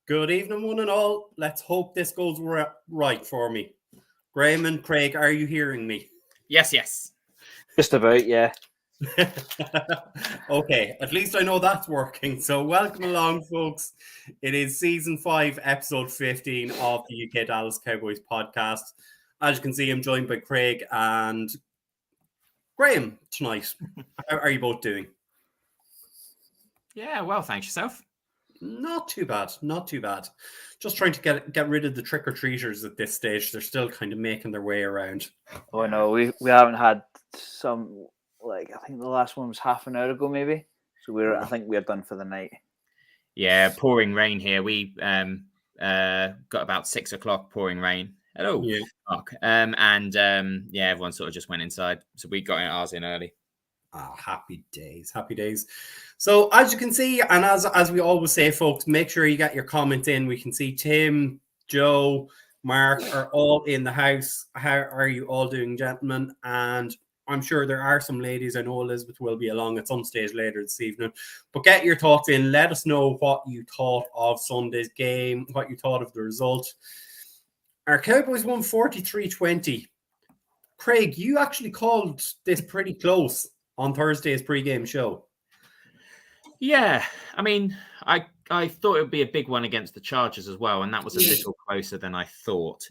Good evening, one and all. Let's hope this goes right for me. Graham and Craig, are you hearing me? Yes. Just about, yeah. Okay, at least I know that's working. So, welcome along, folks. It is season 5, episode 15 of the UK Dallas Cowboys podcast. As you can see, I'm joined by Craig and Graham tonight. How are you both doing? Yeah, well, thanks yourself. Not too bad. Just trying to get rid of the trick-or-treaters at this stage. They're still kind of making their way around. Oh no, we haven't had some, I think the last one was half an hour ago maybe. So I think we're done for the night. Yeah, pouring rain here. We got about 6 o'clock pouring rain. Hello. Yeah. Mark. Everyone sort of just went inside. So we got ours in early. Happy days. So as you can see, and as we always say, folks, make sure you get your comment in. We can see Tim, Joe, Mark are all in the house. How are you all doing, gentlemen? And I'm sure there are some ladies. I know Elizabeth will be along at some stage later this evening. But get your thoughts in. Let us know what you thought of Sunday's game, what you thought of the result. Our Cowboys won 43-20. Craig, you actually called this pretty close on Thursday's pre-game show. Yeah, I mean, I thought it would be a big one against the Chargers as well, and that was a little closer than I thought.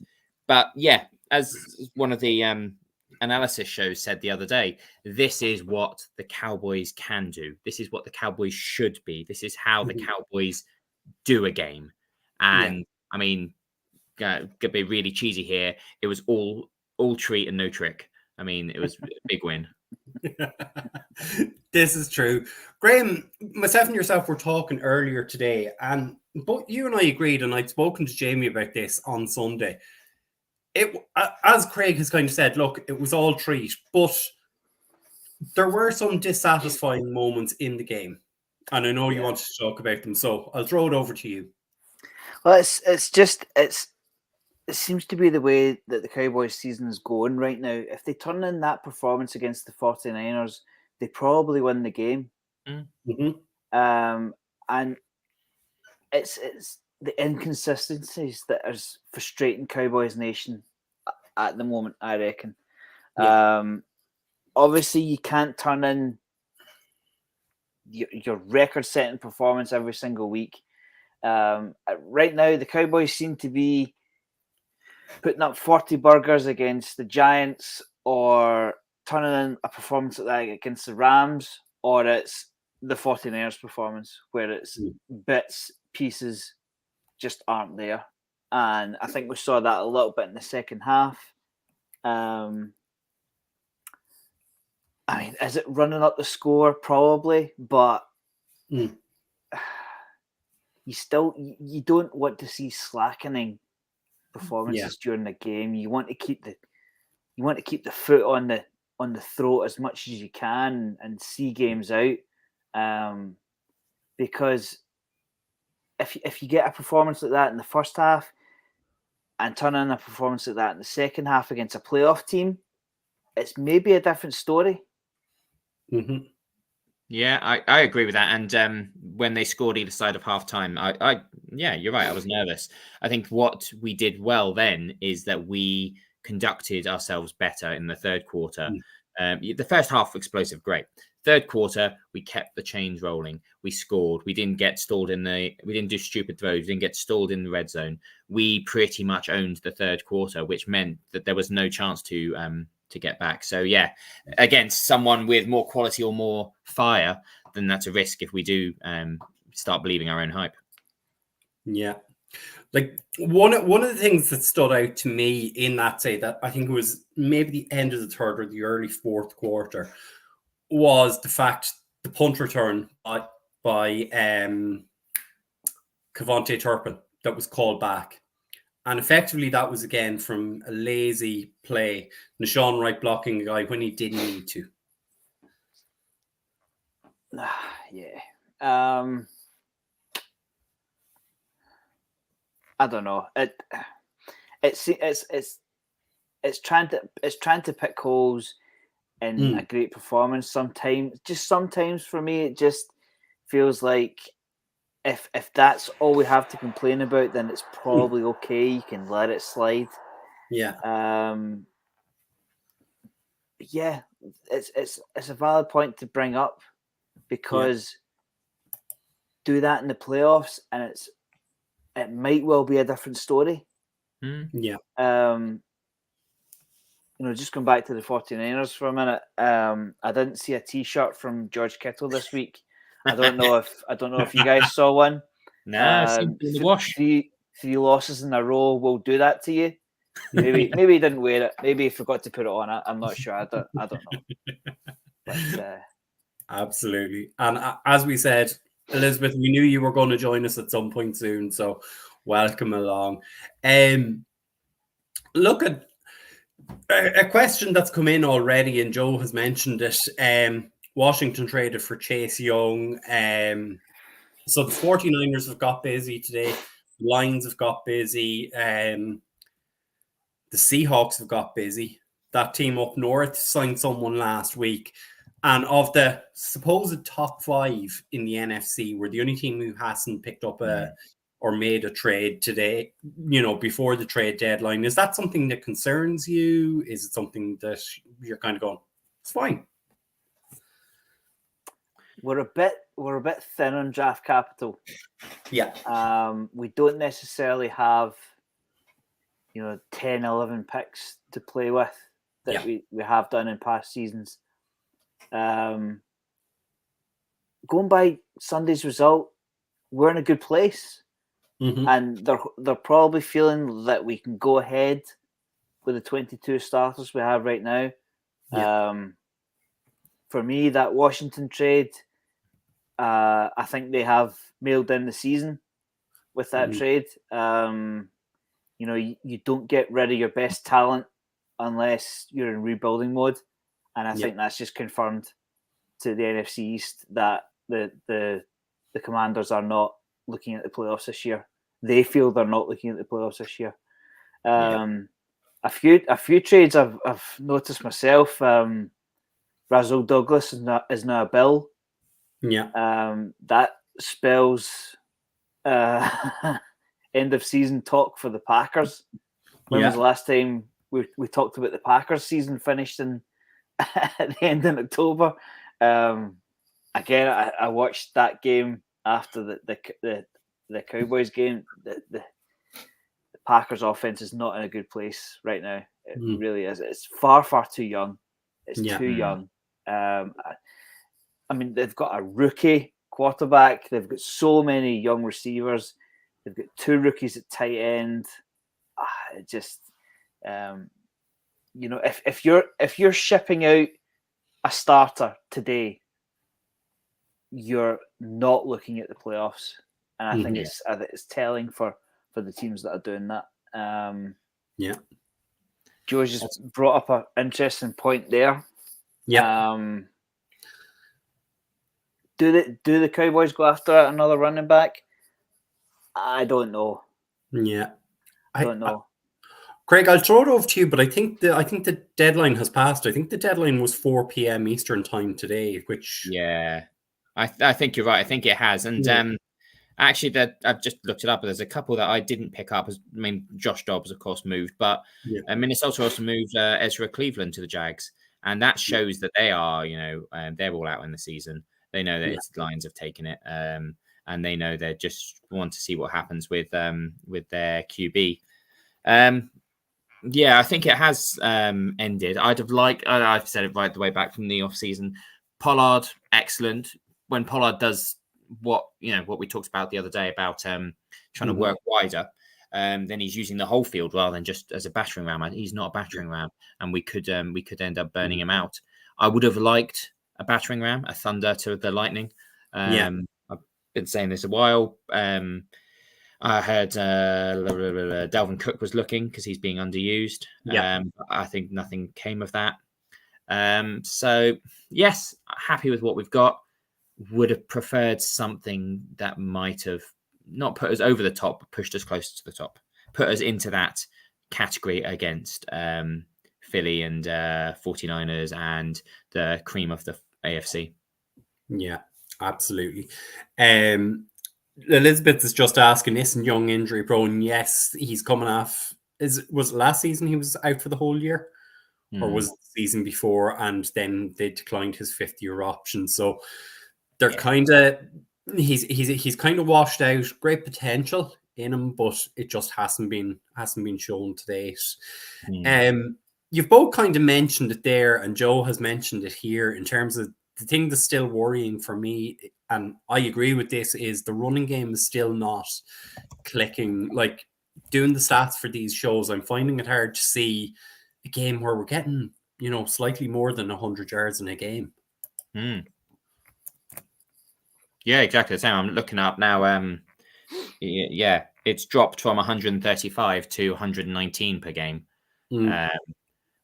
But yeah, as one of the analysis shows said the other day, this is what the Cowboys can do. This is what the Cowboys should be. This is how the Cowboys do a game. And I mean, gonna be really cheesy here. It was all treat and no trick. I mean, it was a big win. This is true. Graham, myself and yourself were talking earlier today, and both you and I agreed, and I'd spoken to Jamie about this on Sunday. It, as Craig has kind of said, look, it was all treat, but there were some dissatisfying moments in the game, and I know you wanted to talk about them, so I'll throw it over to you. Well, it seems to be the way that the Cowboys season is going right now. If they turn in that performance against the 49ers, they probably win the game. Mm-hmm. And it's the inconsistencies that is frustrating Cowboys Nation at the moment, I reckon. Yeah. Obviously, you can't turn in your record-setting performance every single week. Right now, the Cowboys seem to be putting up 40 burgers against the Giants, or turning in a performance like that against the Rams, or it's the 49ers performance where it's bits, pieces just aren't there. And I think we saw that a little bit in the second half. I mean, is it running up the score? Probably, but you don't want to see slackening performances during the game. You want to keep the foot on the throat as much as you can and see games out. Because if you get a performance like that in the first half and turn in a performance like that in the second half against a playoff team, it's maybe a different story. Mm-hmm. Yeah, I agree with that. And when they scored either side of halftime, yeah, you're right. I was nervous. I think what we did well then is that we conducted ourselves better in the third quarter. The first half, explosive, great. Third quarter, we kept the chains rolling. We scored. We didn't get stalled we didn't do stupid throws. We didn't get stalled in the red zone. We pretty much owned the third quarter, which meant that there was no chance to get back. So yeah, against someone with more quality or more fire, then that's a risk if we do start believing our own hype. Yeah. Like one of the things that stood out to me in that, say that I think it was maybe the end of the third or the early fourth quarter, was the fact the punt return by Kevontae Turpin that was called back. And effectively, that was again from a lazy play. Nashawn Wright blocking the guy when he didn't need to. Yeah. I don't know. It's trying to pick holes in a great performance. Sometimes for me, it just feels like if that's all we have to complain about, then it's probably okay. You can let it slide. Yeah. Yeah, it's a valid point to bring up, because do that in the playoffs and it might well be a different story. Yeah. Just going back to the 49ers for a minute. I didn't see a T-shirt from George Kittle this week. I don't know if you guys saw one. No, seems in the wash. Three losses in a row will do that to you. Maybe he didn't wear it. Maybe he forgot to put it on. I'm not sure. I don't know. But absolutely. And as we said, Elizabeth, we knew you were going to join us at some point soon, so welcome along. Look at a question that's come in already, and Joe has mentioned it. Washington traded for Chase Young. So the 49ers have got busy today. The Lions have got busy. The Seahawks have got busy. That team up north signed someone last week. And of the supposed top 5 in the NFC, we're the only team who hasn't picked up or made a trade today, before the trade deadline. Is that something that concerns you? Is it something that you're kind of going, it's fine? We're a bit thin on draft capital. Yeah. We don't necessarily have 10, 11 picks to play with that we have done in past seasons. Going by Sunday's result, we're in a good place. Mm-hmm. And they're probably feeling that we can go ahead with the 22 starters we have right now. Yeah. For me, that Washington trade, I think they have mailed in the season with that trade. You don't get rid of your best talent unless you're in rebuilding mode. And I think that's just confirmed to the NFC East that the Commanders are not looking at the playoffs this year. They feel they're not looking at the playoffs this year. A few trades I've noticed myself. Rasul Douglas is now a Bill. Yeah. That spells end of season talk for the Packers. When was the last time we talked about the Packers season finished at the end of October? Again, I watched that game after the Cowboys game. The Packers offense is not in a good place right now. It really is. It's far too young. It's too young. I mean, they've got a rookie quarterback. They've got so many young receivers. They've got 2 rookies at tight end. It just, if you're shipping out a starter today, you're not looking at the playoffs, and I think it's telling for the teams that are doing that. Joe's just brought up an interesting point there. Do the Cowboys go after another running back? I don't know. I don't know. Craig, I'll throw it over to you, but I think the deadline has passed. I think the deadline was 4 p.m. Eastern time today, which I think you're right. I think it has, and actually, I've just looked it up. But there's a couple that I didn't pick up. Josh Dobbs, of course, moved, but Minnesota also moved Ezra Cleveland to the Jags, and that shows that they are, they're all out in the season. They know that its Lions have taken it, and they know they just want to see what happens with their QB. I think it has ended. I've said it right the way back from the off season. Pollard, excellent. When Pollard does what we talked about the other day about trying to work wider, then he's using the whole field rather than just as a battering ram. He's not a battering ram, and we could end up burning him out. I would have liked a battering ram, a thunder to the lightning. I've been saying this a while. I heard Dalvin Cook was looking because he's being underused. I think nothing came of that. So yes, happy with what we've got. Would have preferred something that might have not put us over the top, but pushed us closer to the top, put us into that category against Philly and 49ers and the cream of the AFC. Yeah, absolutely. Elizabeth is just asking, isn't Young injury prone? Yes, he's coming off. Was it last season he was out for the whole year? Or was it the season before? And then they declined his 5th-year option. So they're kind of he's kind of washed out. Great potential in him, but it just hasn't been shown to date. You've both kind of mentioned it there, and Joe has mentioned it here in terms of the thing that's still worrying for me, and I agree with this, is the running game is still not clicking. Like doing the stats for these shows, I'm finding it hard to see a game where we're getting, slightly more than 100 yards in a game. Yeah, exactly the same. I'm looking up now. Yeah, it's dropped from 135 to 119 per game,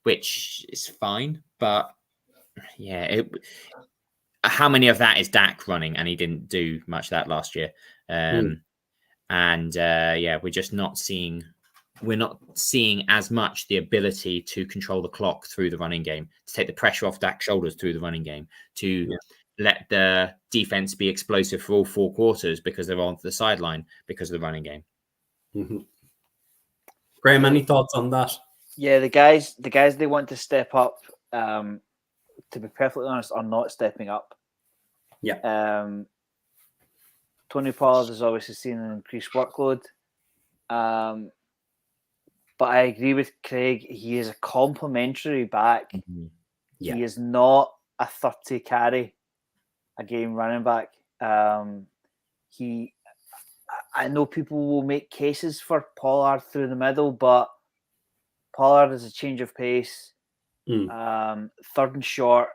which is fine. But yeah, how many of that is Dak running? And he didn't do much of that last year. And yeah, we're just not seeing. We're not seeing as much the ability to control the clock through the running game, to take the pressure off Dak's shoulders through the running game, to let the defense be explosive for all 4 quarters because they're on the sideline because of the running game. Graham, any thoughts on that? Yeah, the guys they want to step up, to be perfectly honest, are not stepping up. Yeah. Tony Pollard has obviously seen an increased workload. But I agree with Craig. He is a complementary back. Yeah. He is not a 30 carry a game running back. I know people will make cases for Pollard through the middle, but Pollard is a change of pace. 3rd and short,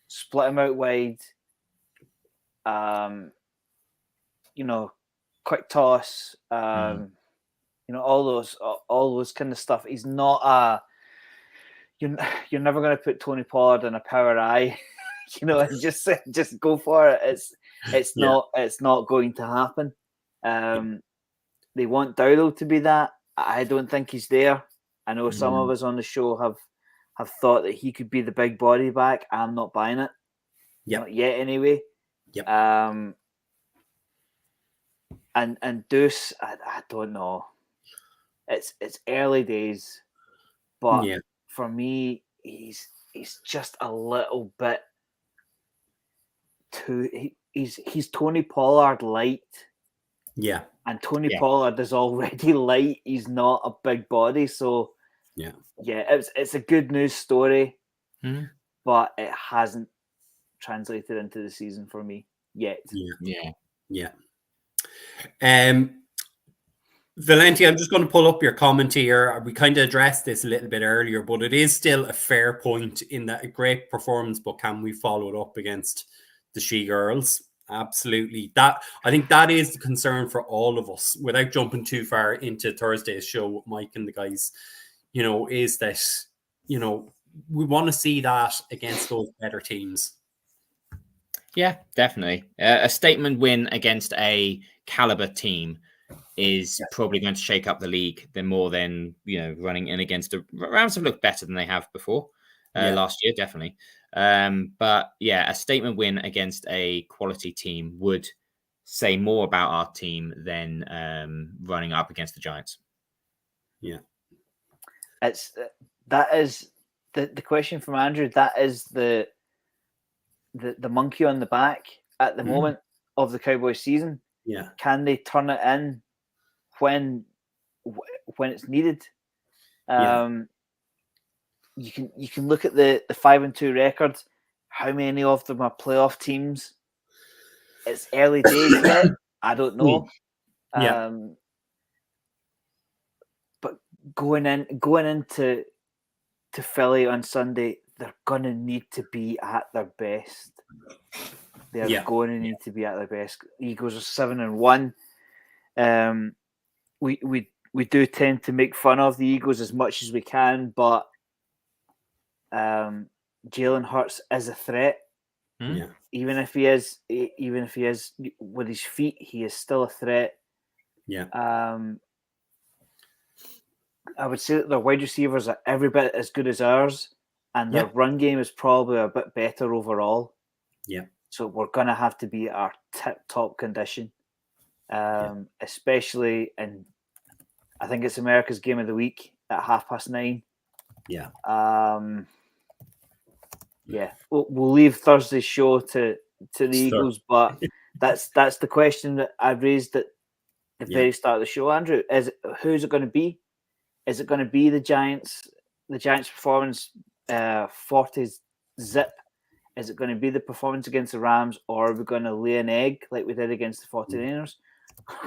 split him out wide. Quick toss. All those kind of stuff. He's not a. You're never going to put Tony Pollard in a power eye. And just go for it. It's not going to happen. They want Dowdle to be that. I don't think he's there. I know some of us on the show have thought that he could be the big body back. I'm not buying it. Not yet, anyway. And Deuce, I don't know. It's early days, but for me, he's just a little bit too. He's Tony Pollard light. Yeah. And Tony Pollard is already light. He's not a big body, so it's a good news story, but it hasn't translated into the season for me yet. Yeah. Valenti, I'm just going to pull up your comment here. We kind of addressed this a little bit earlier, but it is still a fair point in that a great performance, but can we follow it up against the She-Girls? Absolutely. I think that is the concern for all of us, without jumping too far into Thursday's show with Mike and the guys, is that, we want to see that against those better teams. Yeah, definitely. A statement win against a caliber team is probably going to shake up the league more than running in against the Rams have looked better than they have before last year, definitely. But yeah, a statement win against a quality team would say more about our team than running up against the Giants. Yeah, that is the question from Andrew. That is the monkey on the back at the moment of the Cowboys season. Yeah, can they turn it in when it's needed? You can look at the 5-2 record. How many of them are playoff teams? It's early days yet. I don't know. But going into Philly on Sunday, they're gonna need to be at their best. They're going to need to be at their best. Eagles are 7-1. We do tend to make fun of the Eagles as much as we can, but Jalen Hurts is a threat. Even if he is with his feet, he is still a threat. I would say that their wide receivers are every bit as good as ours, and their run game is probably a bit better overall. So we're going to have to be at our tip-top condition. especially in, I think it's America's game of the week at 9:30. Yeah. Yeah, we'll leave Thursday's show to the Sure. Eagles, but that's the question that I raised at the very start of the show, Andrew. Who's it going to be? Is it going to be the Giants? The Giants' performance, 40 zip. Is it going to be the performance against the Rams, or are we going to lay an egg like we did against the 49ers?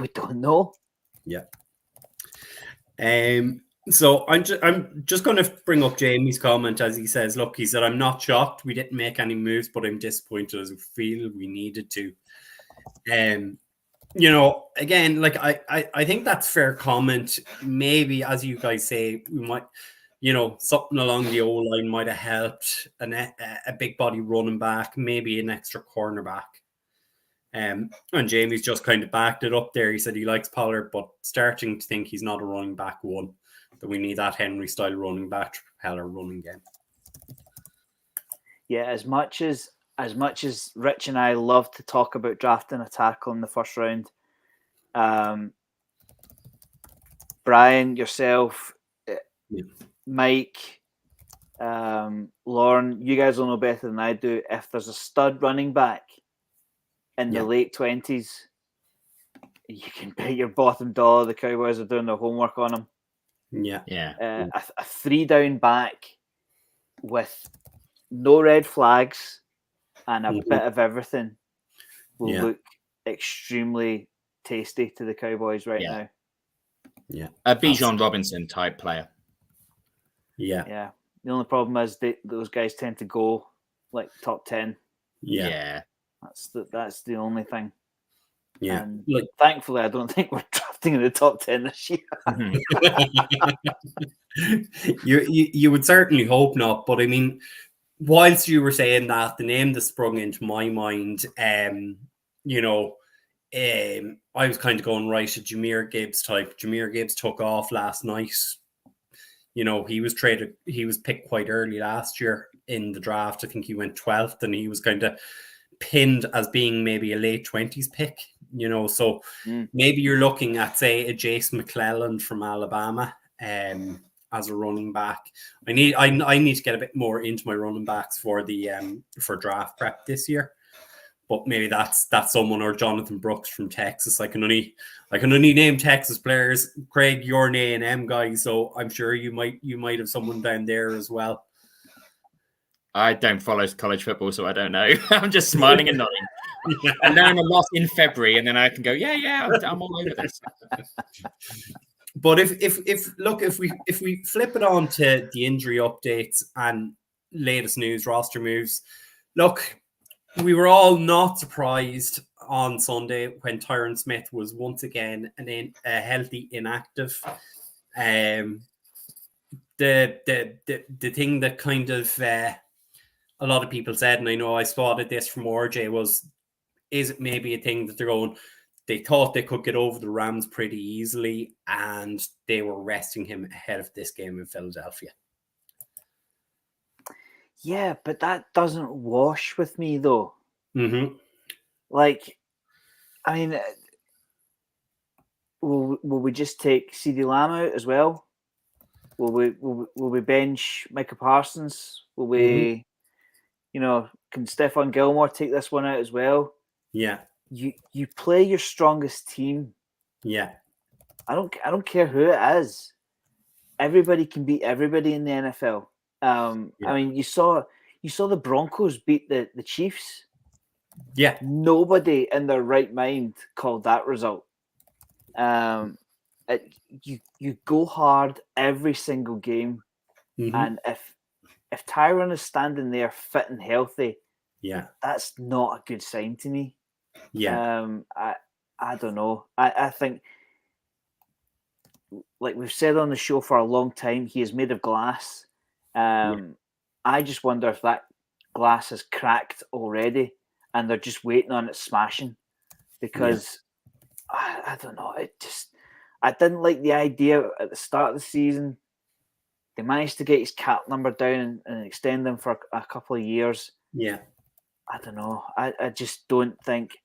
We don't know. Yeah. So I'm just going to bring up Jamie's comment as he says, look, he said, I'm not shocked we didn't make any moves, but I'm disappointed as we feel we needed to. Again, like I think that's fair comment. Maybe, as you guys say, we might, something along the O-line might have helped, a big body running back, maybe an extra cornerback. And Jamie's just kind of backed it up there. He said he likes Pollard, but starting to think he's not a running back one, that we need that Henry-style running back to propel our running game. Yeah, as much as Rich and I love to talk about drafting a tackle in the first round, Brian, yourself, Mike, Lauren, you guys will know better than I do. If there's a stud running back in the late 20s, you can bet your bottom dollar the Cowboys are doing their homework on him. Yeah. A 3-down back with no red flags and a bit of everything will look extremely tasty to the Cowboys right now. Yeah. A Bijan Robinson type player. Yeah. Yeah. The only problem is those guys tend to go like top 10. Yeah. That's the only thing. Yeah. And thankfully, I don't think we're drafting in the top 10 this year. You would certainly hope not, but I mean, whilst you were saying that, the name that sprung into my mind, I was kind of going right at Jahmyr Gibbs type. Jahmyr Gibbs took off last night. He was picked quite early last year in the draft. I think he went 12th, and he was kind of pinned as being maybe a late 20s pick, so maybe you're looking at, say, a Jace McClellan from Alabama as a running back. I need to get a bit more into my running backs for the for draft prep this year, but maybe that's someone, or Jonathan Brooks from Texas. I can only name Texas players. Craig, you're an A&M guy, so I'm sure you might have someone down there as well. I don't follow college football, so I don't know. I'm just smiling and nodding. And now I'm a loss in February, and then I can go, I'm all over this. But if we flip it on to the injury updates and latest news, roster moves, look, we were all not surprised on Sunday when Tyron Smith was once again a healthy inactive. The thing that kind of a lot of people said, and I know I spotted this from RJ, is it maybe a thing that they thought they could get over the Rams pretty easily, and they were resting him ahead of this game in Philadelphia? Yeah, but that doesn't wash with me, though. Mm-hmm. Like, I mean, will we just take CeeDee Lamb out as well? Will we bench Micah Parsons? Will we, can Stephon Gilmore take this one out as well? Yeah. You play your strongest team. Yeah. I don't care who it is. Everybody can beat everybody in the NFL. I mean, you saw the Broncos beat the Chiefs. Yeah. Nobody in their right mind called that result. You go hard every single game, and if Tyron is standing there fit and healthy, that's not a good sign to me. I don't know. I think, like we've said on the show for a long time, he is made of glass. I just wonder if that glass has cracked already and they're just waiting on it smashing, because I don't know. I didn't like the idea at the start of the season. They managed to get his cap number down and extend them for a couple of years. Yeah. I don't know. I just don't think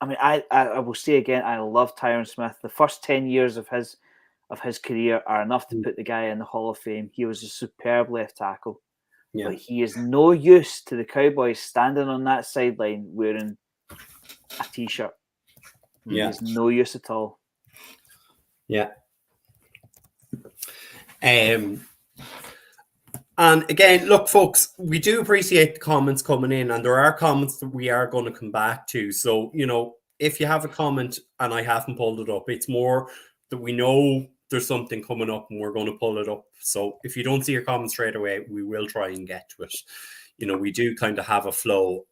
I mean, I will say again, I love Tyron Smith. The first 10 years of his career are enough to put the guy in the Hall of Fame. He was a superb left tackle. Yeah. But he is no use to the Cowboys standing on that sideline wearing a T-shirt. He is no use at all. Yeah. And again, look, folks, we do appreciate the comments coming in, and there are comments that we are going to come back to. So, if you have a comment and I haven't pulled it up, it's more that we know there's something coming up and we're going to pull it up. So if you don't see your comment straight away, we will try and get to it. We do kind of have a flow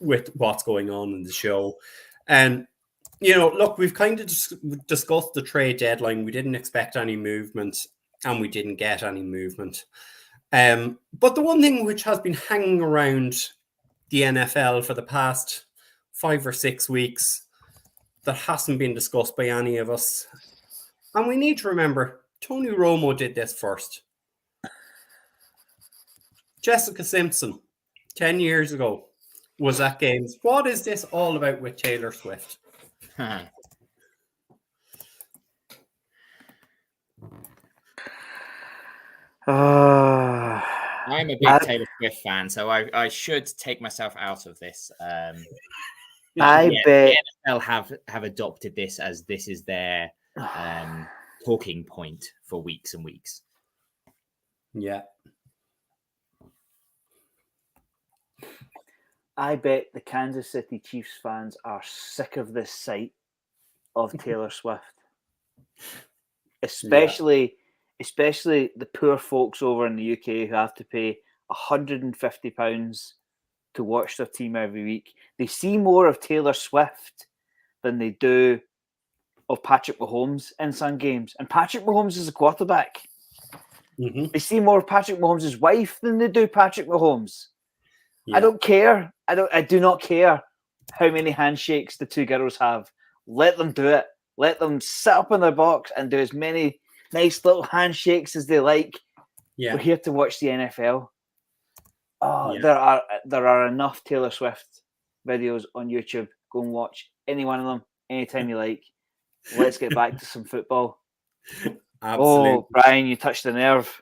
with what's going on in the show. And, look, we've kind of discussed the trade deadline. We didn't expect any movement and we didn't get any movement. But the one thing which has been hanging around the NFL for the past 5 or 6 weeks that hasn't been discussed by any of us, and we need to remember, Tony Romo did this first. Jessica Simpson, 10 years ago, was at games. What is this all about with Taylor Swift? I'm a big Taylor Swift fan, so I should take myself out of this. I bet the NFL have adopted this as this is their talking point for weeks and weeks. Yeah. I bet the Kansas City Chiefs fans are sick of this sight of Taylor Swift. Especially the poor folks over in the UK who have to pay £150 to watch their team every week. They see more of Taylor Swift than they do of Patrick Mahomes in some games. And Patrick Mahomes is a quarterback. Mm-hmm. They see more of Patrick Mahomes' wife than they do Patrick Mahomes. Yeah. I don't care. I do not care how many handshakes the two girls have. Let them do it. Let them sit up in their box and do as many nice little handshakes as they like. Yeah. We're here to watch the NFL. Oh, Yeah. there are enough Taylor Swift videos on YouTube. Go and watch any one of them anytime you like. Let's get back to some football. Absolutely. Oh, Brian, you touched the nerve.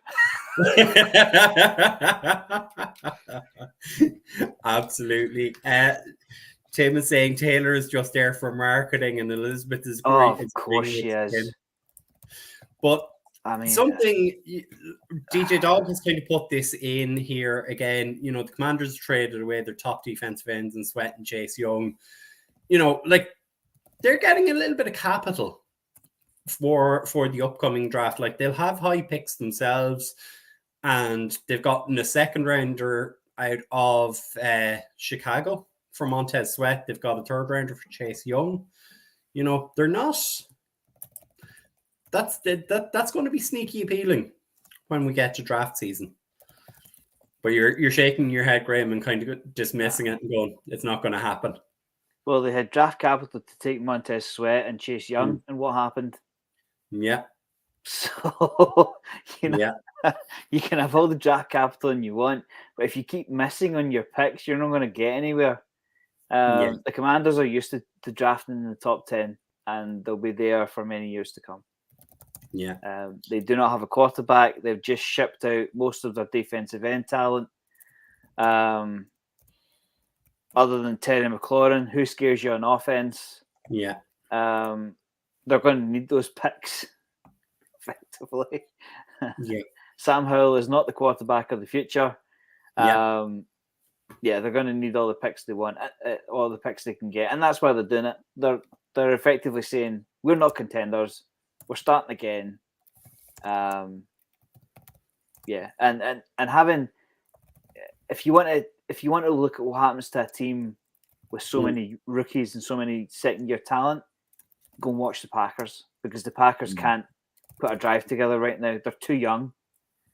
Absolutely. Tim is saying Taylor is just there for marketing, and Elizabeth is Oh, great. of course she is. But I mean, something DJ Dog has kind of put this in here again. The Commanders traded away their top defensive ends in Sweat and Chase Young. They're getting a little bit of capital for the upcoming draft. Like, they'll have high picks themselves, and they've gotten a second rounder out of Chicago for Montez Sweat. They've got a third rounder for Chase Young. They're not. That's going to be sneaky appealing when we get to draft season. But you're shaking your head, Graham, and kind of dismissing it and going, it's not going to happen. Well, they had draft capital to take Montez Sweat and Chase Young, and what happened? Yeah. So, you can have all the draft capital you want, but if you keep missing on your picks, you're not going to get anywhere. The Commanders are used to drafting in the top 10, and they'll be there for many years to come. Yeah. They do not have a quarterback. They've just shipped out most of their defensive end talent. Other than Terry McLaurin, who scares you on offense? Yeah. They're going to need those picks effectively. Yeah. Sam Howell is not the quarterback of the future. Yeah. They're going to need all the picks they want, all the picks they can get, and that's why they're doing it. They're effectively saying, we're not contenders. We're starting again. And having, if you want to look at what happens to a team with so many rookies and so many second-year talent, go and watch the Packers, because the Packers can't put a drive together right now. They're too young.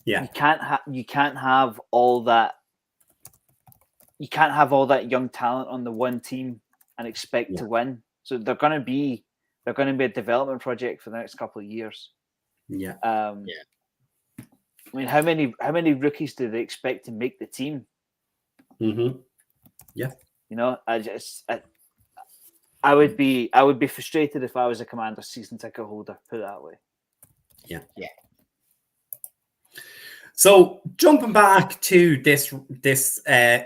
Yeah. You can't have all that. You can't have all that young talent on the one team and expect to win. So they're going to be a development project for the next couple of years. Yeah. I mean, how many rookies do they expect to make the team? Mm-hmm. Yeah. I would be frustrated if I was a Commander season ticket holder. Put it that way. Yeah. Yeah. So jumping back to this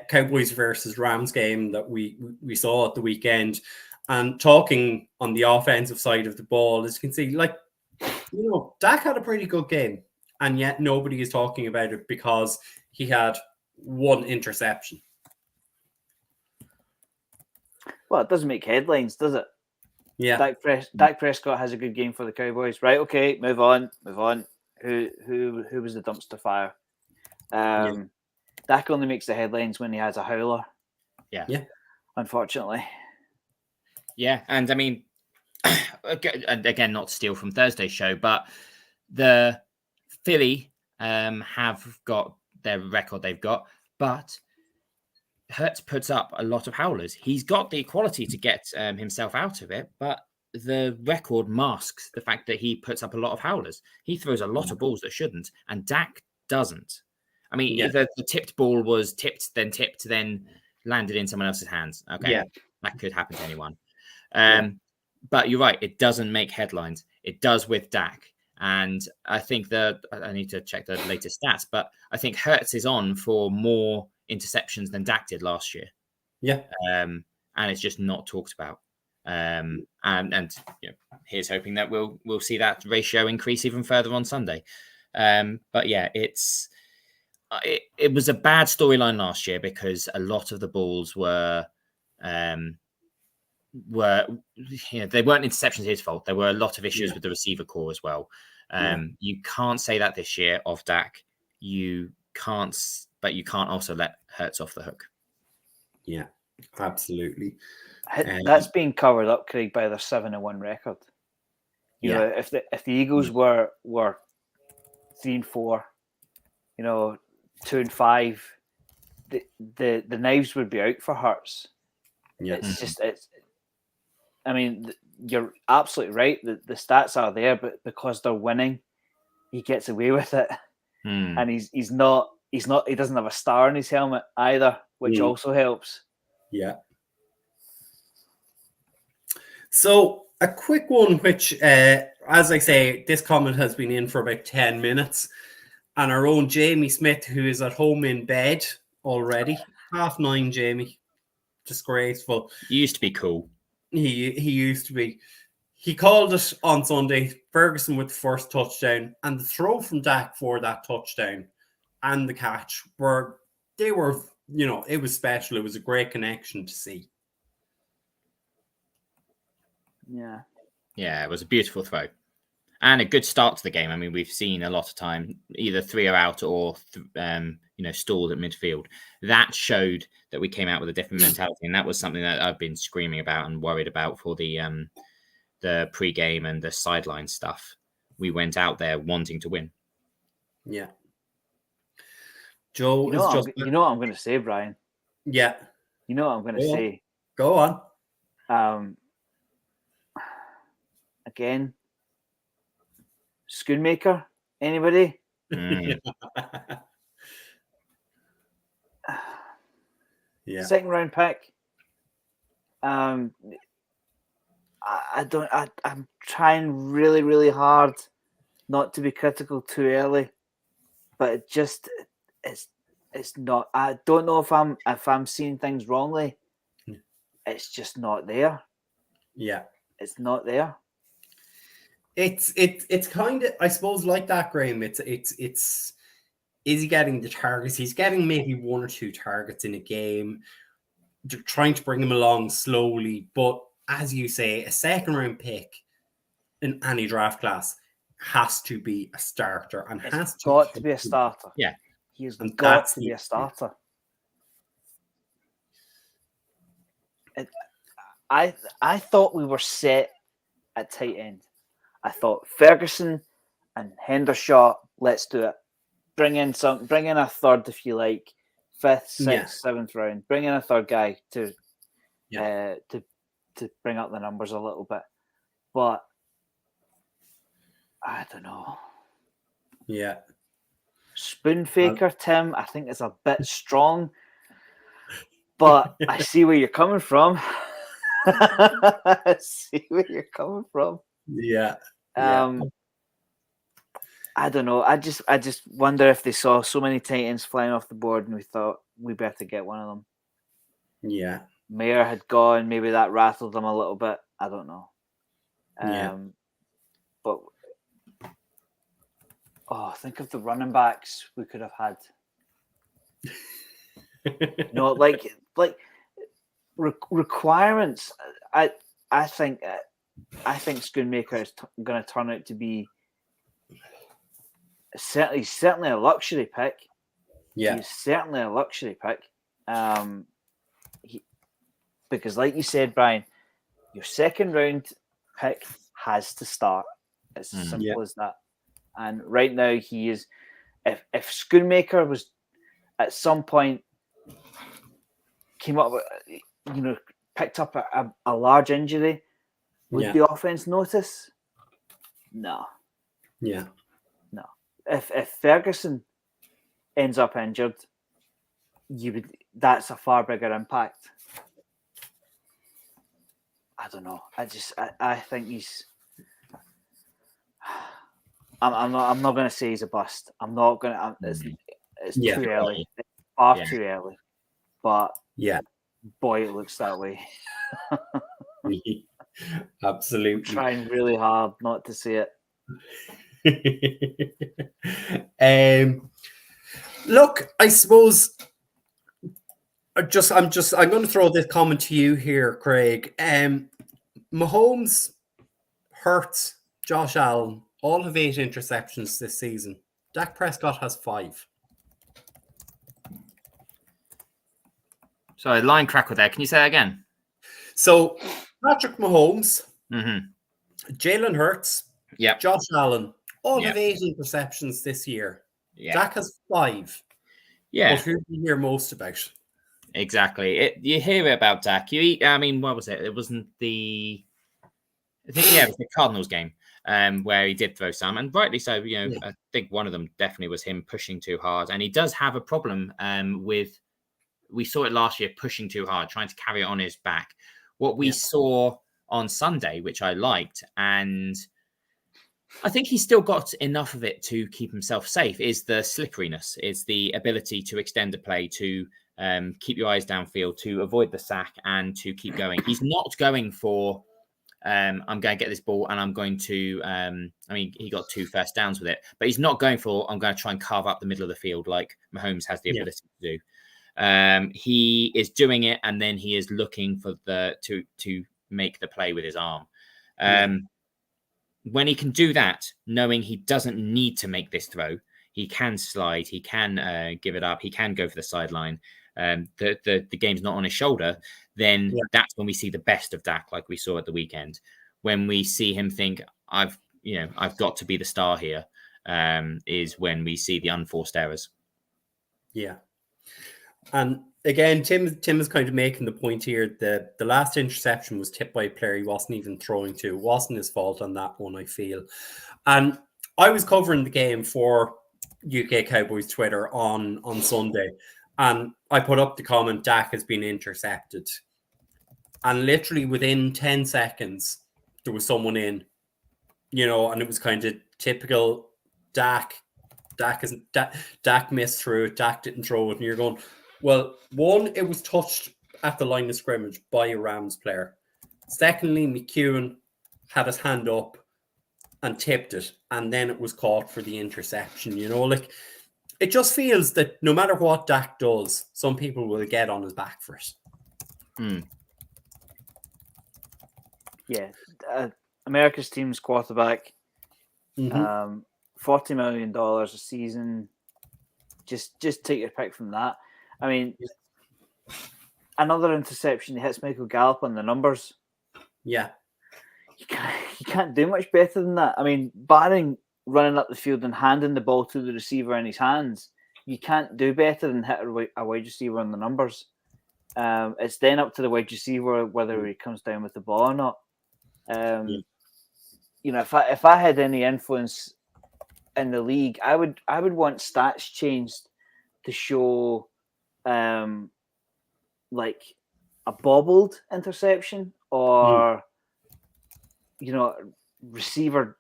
Cowboys versus Rams game that we saw at the weekend, and talking on the offensive side of the ball, as you can see, like, you know, Dak had a pretty good game, and yet nobody is talking about it because he had one interception. Well, it doesn't make headlines, does it? Yeah. Dak Prescott has a good game for the Cowboys. Right, okay, move on. Who was the dumpster fire? Dak only makes the headlines when he has a howler. Yeah. Unfortunately. Yeah, and I mean, again, not to steal from Thursday's show, but the Philly have got their record they've got, but Hurts puts up a lot of howlers. He's got the quality to get himself out of it, but the record masks the fact that he puts up a lot of howlers. He throws a lot of balls that shouldn't, and Dak doesn't. I mean, the tipped ball was tipped, then landed in someone else's hands. Okay, that could happen to anyone. But you're right, it doesn't make headlines. It does with Dak. And I think I need to check the latest stats, but I think Hurts is on for more interceptions than Dak did last year. Yeah. And it's just not talked about. And you know, here's hoping that we'll see that ratio increase even further on Sunday. But yeah, it was a bad storyline last year because a lot of the balls were they weren't interceptions his fault. There were a lot of issues with the receiver core as well. You can't say that this year of Dak. You can't, but you can't also let Hurts off the hook. Yeah, absolutely. That's being covered up, Craig, by their 7-1 record. You know, if the Eagles were 3-4, 2-5, the knives would be out for Hurts. Yeah. I mean, you're absolutely right. The stats are there, but because they're winning, he gets away with it, and he doesn't have a star on his helmet either, which also helps. Yeah. So a quick one, which, as I say, this comment has been in for about 10 minutes, and our own Jamie Smith, who is at home in bed already, 9:30, Jamie, disgraceful. You used to be cool. He used to be. He called it on Sunday, Ferguson with the first touchdown, and the throw from Dak for that touchdown and the catch were, it was special. It was a great connection to see. Yeah. Yeah, it was a beautiful throw. And a good start to the game. I mean, we've seen a lot of time either 3 are out or stalled at midfield. That showed that we came out with a different mentality, and that was something that I've been screaming about and worried about for the pre-game and the sideline stuff. We went out there wanting to win. Yeah. Joe you know what I'm going to say, Brian? Yeah. You know what I'm going to say? Go on. Again, Schoonmaker? Anybody? Yeah. Second round pick. I'm trying really, really hard not to be critical too early, but it's not. I don't know if I'm seeing things wrongly. It's just not there. Yeah. It's not there. It's kind of, I suppose, like that, Graham. It's is he getting the targets? He's getting maybe 1 or 2 targets in a game. They're trying to bring him along slowly, but as you say, a second round pick in any draft class has to be a starter and has to be a starter. Yeah, he's got to be a starter. I thought we were set at tight end. I thought Ferguson and Hendershot, let's do it. Bring in a third if you like, 5th, 6th, 7th round. Bring in a third guy to bring up the numbers a little bit. But I don't know. Yeah. Spoon faker, Tim, I think is a bit strong. But I see where you're coming from. See where you're coming from. Yeah. I don't know. I just wonder if they saw so many Titans flying off the board and we thought we better get one of them. Yeah. Mayer had gone. Maybe that rattled them a little bit. I don't know. But think of the running backs we could have had. Requirements. I think Schoonmaker is going to turn out to be certainly a luxury pick. Yeah, he's certainly a luxury pick. Because, like you said, Brian, your second round pick has to start. It's as simple as that. And right now, he is. If Schoonmaker was at some point came up with, picked up a large injury, would the offense notice? No. Yeah. No. If Ferguson ends up injured, that's a far bigger impact. I don't know. I think he's. I'm not going to say he's a bust. I'm not going to. It's too early. It's far too early. But boy, it looks that way. Absolutely. I'm trying really hard not to say it. Look, I suppose. I'm going to throw this comment to you here, Craig. Mahomes, Hurts, Josh Allen, all have 8 interceptions this season. Dak Prescott has 5. Sorry, line crackle there. Can you say that again? So, Patrick Mahomes, Jalen Hurts, Josh Allen, all have 8 interceptions this year. Yeah. Dak has 5. Yeah. But who do you hear most about? Exactly. You hear about Dak. What was it? It wasn't the... I think, it was the Cardinals game where he did throw some, and rightly so. I think one of them definitely was him pushing too hard, and he does have a problem with. We saw it last year, pushing too hard, trying to carry it on his back. What we saw on Sunday, which I liked, and I think he's still got enough of it to keep himself safe, is the slipperiness, is the ability to extend a play, to keep your eyes downfield, to avoid the sack, and to keep going. He's not going for, I'm going to get this ball and I'm going to, he got 2 first downs with it, but he's not going for, I'm going to try and carve up the middle of the field like Mahomes has the ability to do. He is doing it, and then he is looking for to make the play with his arm. When he can do that, knowing he doesn't need to make this throw, he can slide, he can give it up, he can go for the sideline. The game's not on his shoulder, then that's when we see the best of Dak, like we saw at the weekend. When we see him think, I've got to be the star here, is when we see the unforced errors. Yeah. And again, Tim is kind of making the point here that the last interception was tipped by a player he wasn't even throwing to. It wasn't his fault on that one, I feel. And I was covering the game for UK Cowboys Twitter on Sunday, and I put up the comment, Dak has been intercepted. And literally within 10 seconds, there was someone in, and it was kind of typical Dak missed through it, Dak didn't throw it, and you're going, well, one, it was touched at the line of scrimmage by a Rams player. Secondly, McEwen had his hand up and tipped it, and then it was caught for the interception. It just feels that no matter what Dak does, some people will get on his back for it. Yeah. America's team's quarterback, $40 million a season. Just take your pick from that. Another interception hits Michael Gallup on the numbers. Yeah. You can't do much better than that. Barring running up the field and handing the ball to the receiver in his hands, you can't do better than hit a wide receiver on the numbers. It's then up to the wide receiver whether he comes down with the ball or not. If I had any influence in the league, I would want stats changed to show like a bobbled interception or receiver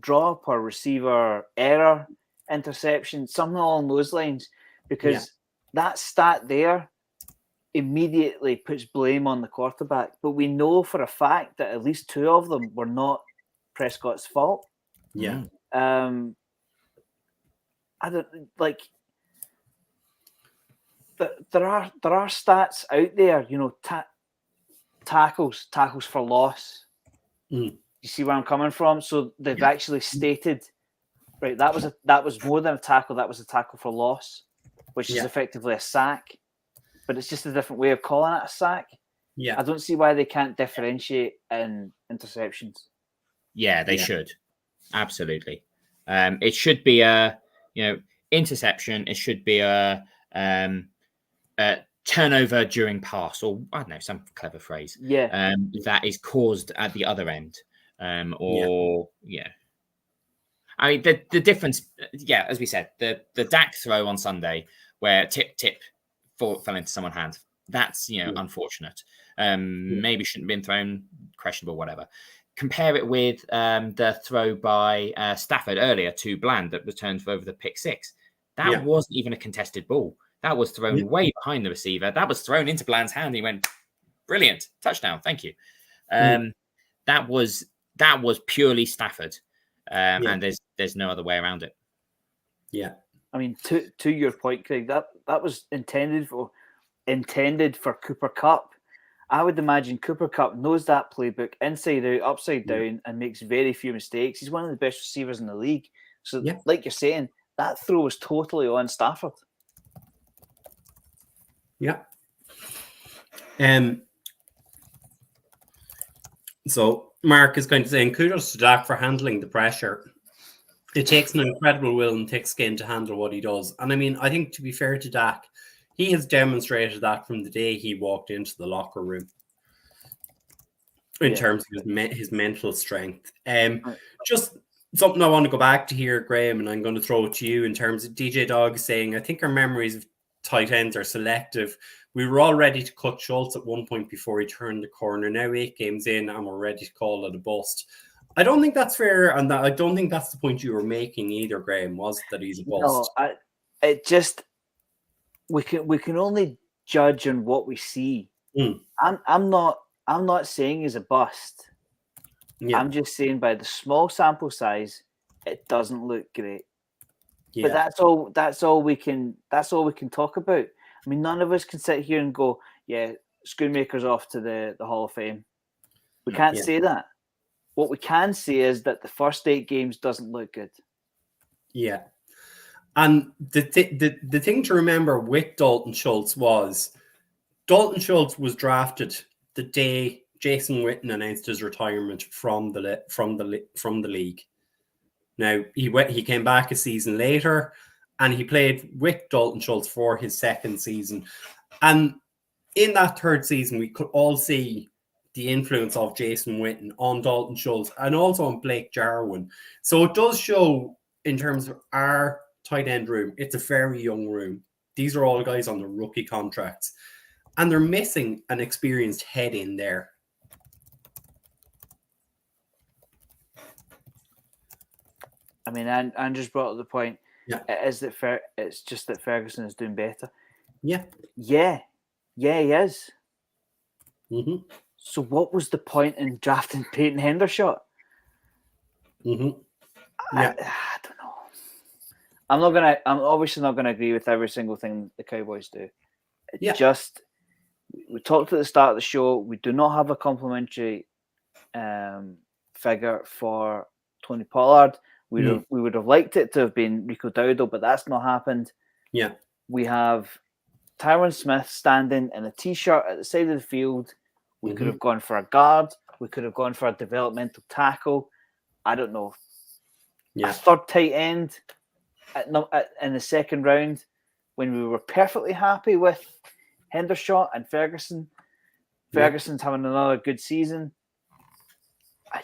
drop or receiver error interception, something along those lines, because that stat there immediately puts blame on the quarterback. But we know for a fact that at least 2 of them were not Prescott's fault. Yeah. I don't like. There are stats out there, tackles for loss. You see where I'm coming from? So they've actually stated, right, that was more than a tackle. That was a tackle for loss, which is effectively a sack, but it's just a different way of calling it a sack. Yeah. I don't see why they can't differentiate in interceptions. Yeah, they should. Absolutely. It should be a interception. It should be a turnover during pass, or I don't know, some clever phrase. Yeah. That is caused at the other end. I mean, the difference, as we said, the Dak throw on Sunday where tip fell into someone's hand. That's unfortunate. Maybe shouldn't have been thrown, questionable, whatever. Compare it with the throw by Stafford earlier to Bland that returned over the pick 6. That wasn't even a contested ball. That was thrown way behind the receiver. That was thrown into Bland's hand. He went, brilliant, touchdown, thank you. That was purely Stafford, and there's no other way around it. Yeah, I mean, to your point, Craig, that was intended for Cooper Kupp. I would imagine Cooper Kupp knows that playbook inside out, upside down, and makes very few mistakes. He's one of the best receivers in the league. So, like you're saying, that throw was totally on Stafford. Yeah. So Mark is going to say, kudos to Dak for handling the pressure. It takes an incredible will and thick skin to handle what he does. And I mean, I think to be fair to Dak, he has demonstrated that from the day he walked into the locker room in terms of his mental strength. Just something I want to go back to here, Graham, and I'm going to throw it to you in terms of DJ Dog saying, I think our memories of tight ends are selective. We were all ready to cut Schultz at one point before he turned the corner. Now 8 games in and we're ready to call it a bust. I don't think that's fair, and I don't think that's the point you were making either, Graham, was that he's a bust. No, we can only judge on what we see. I'm not saying he's a bust. Yeah. I'm just saying by the small sample size, it doesn't look great. Yeah. But that's all we can talk about. I mean, none of us can sit here and go, Schoonmaker's off to the Hall of Fame. We can't say that. What we can say is that the first 8 games doesn't look good. Yeah. And the thing to remember with Dalton Schultz was drafted the day Jason Witten announced his retirement from the league. Now he came back a season later, and he played with Dalton Schultz for his second season. And in that third season, we could all see the influence of Jason Witten on Dalton Schultz and also on Blake Jarwin. So it does show in terms of our tight end room, it's a very young room. These are all guys on the rookie contracts, and they're missing an experienced head in there. I mean, Andrew's brought up the point. Yeah, it's just that Ferguson is doing better. Yeah, he is. Mm-hmm. So what was the point in drafting Peyton Hendershot? Mm-hmm. Yeah, I don't know. I'm obviously not gonna agree with every single thing the Cowboys do. Just we talked at the start of the show. We do not have a complimentary figure for Tony Pollard. We would have liked it to have been Rico Dowdle, but that's not happened. Yeah, we have Tyron Smith standing in a t-shirt at the side of the field. We could have gone for a guard. We could have gone for a developmental tackle. I don't know. Yeah. A third tight end in the second round when we were perfectly happy with Hendershot and Ferguson. Ferguson's having another good season. I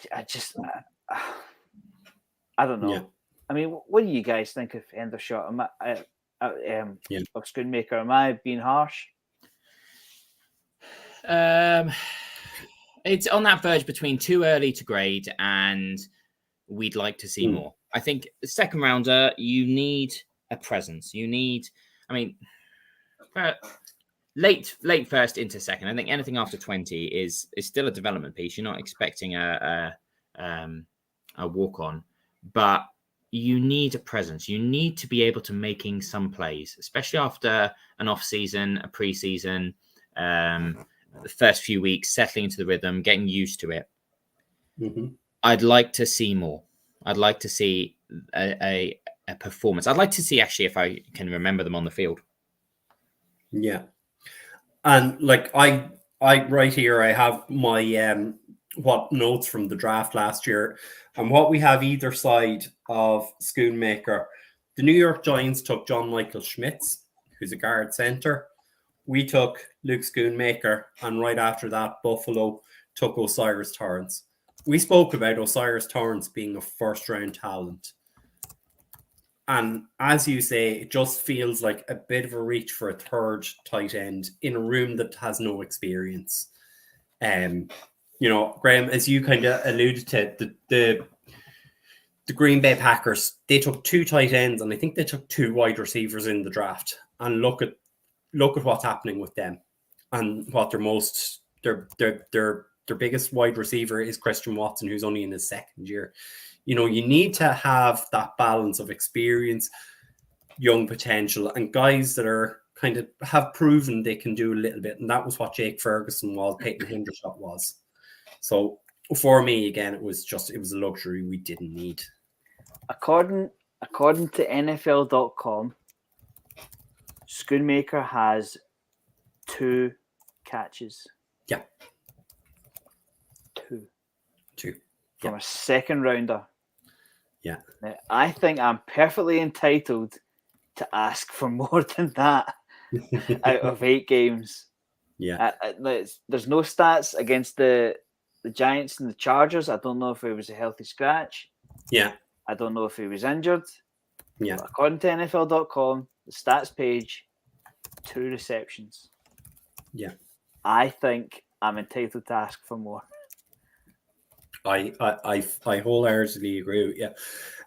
don't know. Yeah. I mean, what do you guys think of Hendershot? Of Schoonmaker? Am I being harsh? It's on that verge between too early to grade and we'd like to see more. I think the second rounder, you need a presence. You need, I mean, late first into second. I think anything after 20 is still a development piece. You're not expecting a walk on, but you need a presence. You need to be able to making some plays, especially after an off season, a preseason, the first few weeks, settling into the rhythm, getting used to it. Mm-hmm. I'd like to see more. I'd like to see a performance. I'd like to see, actually, if I can remember them on the field. Yeah. And like I right here, I have my what notes from the draft last year, and what we have either side of Schoonmaker. The New York Giants took John Michael Schmitz, who's a guard center. We took Luke Schoonmaker, and right after that, Buffalo took Osiris Torrance. We spoke about Osiris Torrance being a first-round talent. And as you say, it just feels like a bit of a reach for a third tight end in a room that has no experience. You know, Graham, as you kind of alluded to, the Green Bay Packers, they took 2 tight ends, and I think they took 2 wide receivers in the draft. And look at what's happening with them, and what their biggest wide receiver is Christian Watson, who's only in his second year. You know, you need to have that balance of experience, young potential, and guys that are kind of have proven they can do a little bit. And that was what Jake Ferguson was, Peyton Hendershot was. So for me, again, it was a luxury we didn't need. According to NFL.com, Schoonmaker has 2 catches. Yeah. 2. Yeah. From a second rounder. Yeah. Now, I think I'm perfectly entitled to ask for more than that out of 8 games. Yeah. There's no stats against the Giants and the Chargers. I don't know if it was a healthy scratch. Yeah. I don't know if he was injured. Yeah. But according to NFL.com, the stats page, 2 receptions. Yeah. I think I'm entitled to ask for more. I wholeheartedly agree with you.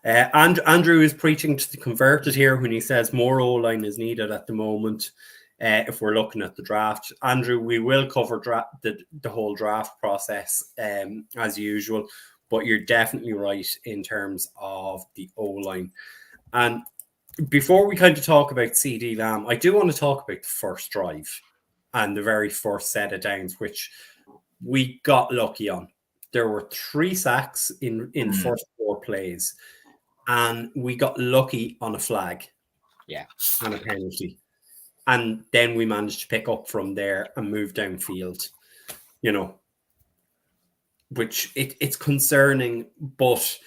And Andrew is preaching to the converted here when he says more O-line is needed at the moment. If we're looking at the draft, Andrew, we will cover the whole draft process as usual, but you're definitely right in terms of the O-line. And before we kind of talk about CD Lamb, I do want to talk about the first drive and the very first set of downs, which we got lucky on. There were 3 sacks in first 4 plays, and we got lucky on a flag. Yeah. And a penalty. And then we managed to pick up from there and move downfield, you know, which it's concerning. But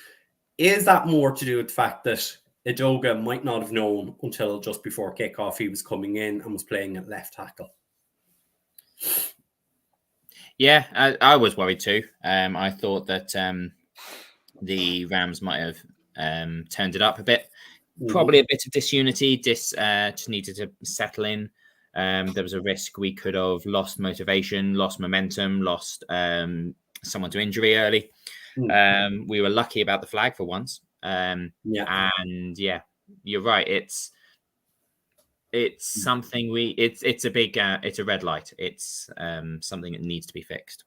is that more to do with the fact that Edoga might not have known until just before kickoff he was coming in and was playing at left tackle? Yeah, I was worried too. I thought that the Rams might have turned it up a bit. Probably a bit of disunity. Just needed to settle in. There was a risk we could have lost motivation, lost momentum, lost someone to injury early. We were lucky about the flag for once. And yeah, you're right. It's something it's a big it's a red light. It's something that needs to be fixed.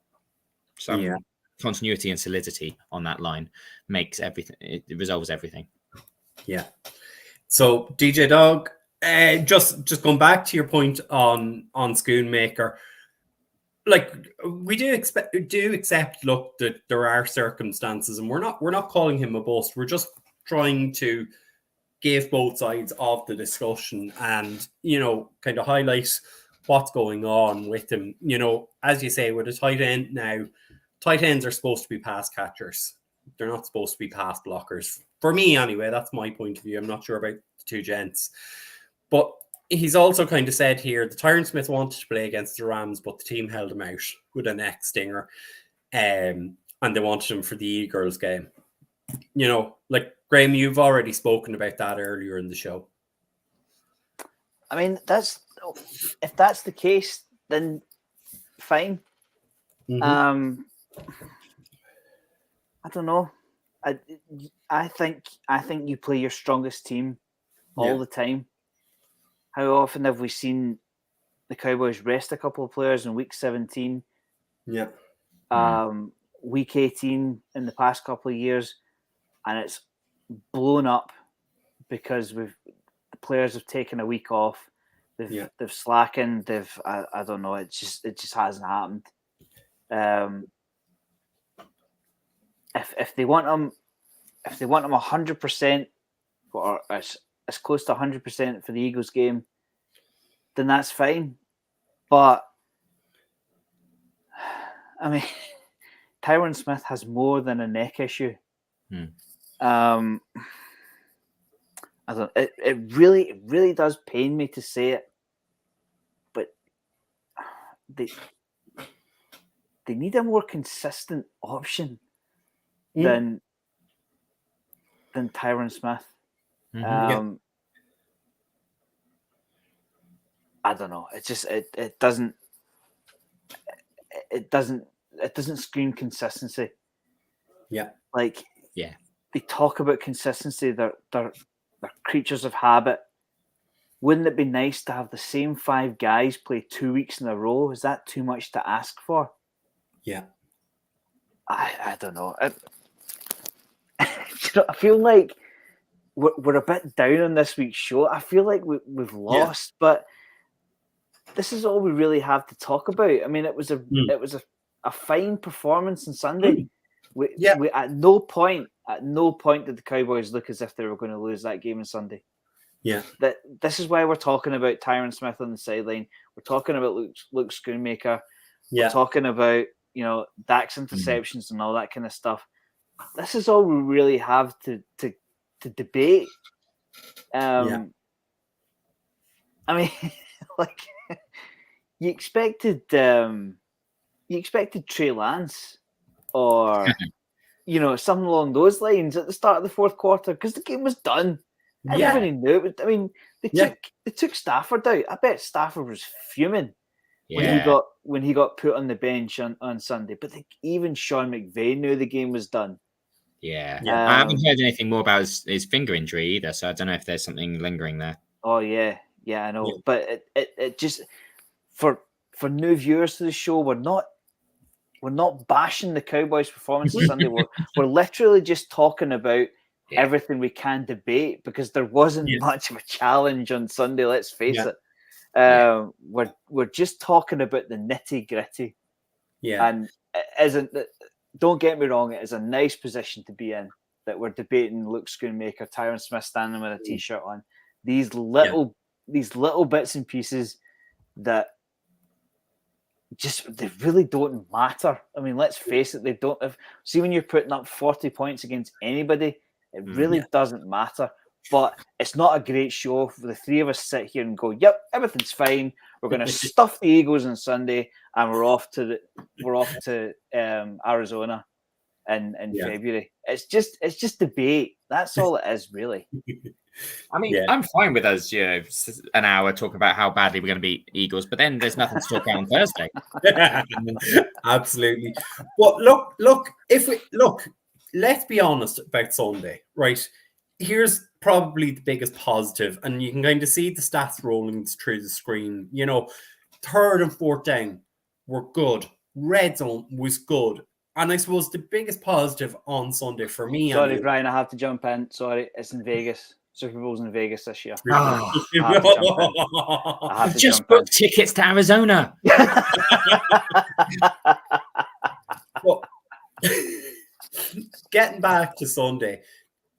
Some continuity and solidity on that line makes everything. It resolves everything. Yeah. So DJ Dog, just going back to your point on Schoonmaker, like we do accept. Look, that there are circumstances, and we're not calling him a bust. We're just trying to give both sides of the discussion and, you know, kind of highlight what's going on with him. You know, as you say, with a tight end now, tight ends are supposed to be pass catchers. They're not supposed to be pass blockers. For me, anyway, that's my point of view. I'm not sure about the 2 gents. But he's also kind of said here, the Tyron Smith wanted to play against the Rams, but the team held him out with a neck stinger. And they wanted him for the Eagles game. You know, like, Graham, you've already spoken about that earlier in the show. I mean, if that's the case, then fine. Mm-hmm. I don't know. I think you play your strongest team all the time. How often have we seen the Cowboys rest a couple of players in week 17? Yeah. Week 18 in the past couple of years, and it's blown up because the players have taken a week off. They've slackened. I don't know. It just hasn't happened. If they want them 100% or as close to 100% for the Eagles game, then that's fine. But I mean, Tyron Smith has more than a neck issue. I don't. It really does pain me to say it, but they need a more consistent option than Tyron Smith. I don't know. It just it doesn't scream consistency. Yeah. They talk about consistency. They're creatures of habit. Wouldn't it be nice to have the same 5 guys play 2 weeks in a row? Is that too much to ask for? Yeah. I don't know. I feel like we're a bit down on this week's show. I feel like we've lost, but this is all we really have to talk about. I mean, it was a fine performance on Sunday. We at no point did the Cowboys look as if they were going to lose that game on Sunday. Yeah. This is why we're talking about Tyron Smith on the sideline. We're talking about Luke Schoonmaker. We're talking about Dak's interceptions and all that kind of stuff. This is all we really have to debate. I mean, like you expected Trey Lance or something along those lines at the start of the fourth quarter because the game was done. Everybody knew it was. I mean, they took Stafford out. I bet Stafford was fuming when he got put on the bench on Sunday. But even Sean McVay knew the game was done. I haven't heard anything more about his finger injury either, so I don't know if there's something lingering there. Oh yeah, I know. Yeah. But it just for new viewers to the show, we're not bashing the Cowboys' performance on Sunday. We're literally just talking about everything we can debate because there wasn't much of a challenge on Sunday. Let's face it. We're just talking about the nitty gritty. Yeah, and don't get me wrong, it is a nice position to be in that we're debating Luke Schoonmaker, Tyron Smith standing with a t-shirt on. These little bits and pieces that they really don't matter. I mean, let's face it, they don't have. See, when you're putting up 40 points against anybody, it really doesn't matter. But it's not a great show for the three of us sit here and go, "Yep, everything's fine. We're going to stuff the Eagles on Sunday, and we're off to Arizona in February." It's just debate. That's all it is, really. I mean, I'm fine with us, an hour talking about how badly we're going to beat Eagles, but then there's nothing to talk about on Thursday. Absolutely. But look, let's be honest about Sunday, right? Here's probably the biggest positive, and you can kind of see the stats rolling through the screen. 3rd and 4th down were good. Red zone was good. And I suppose the biggest positive on Sunday for me... Sorry, Brian, I have to jump in. Sorry, it's in Vegas. Super Bowl's in Vegas this year. I just booked tickets to Arizona. Well, getting back to Sunday,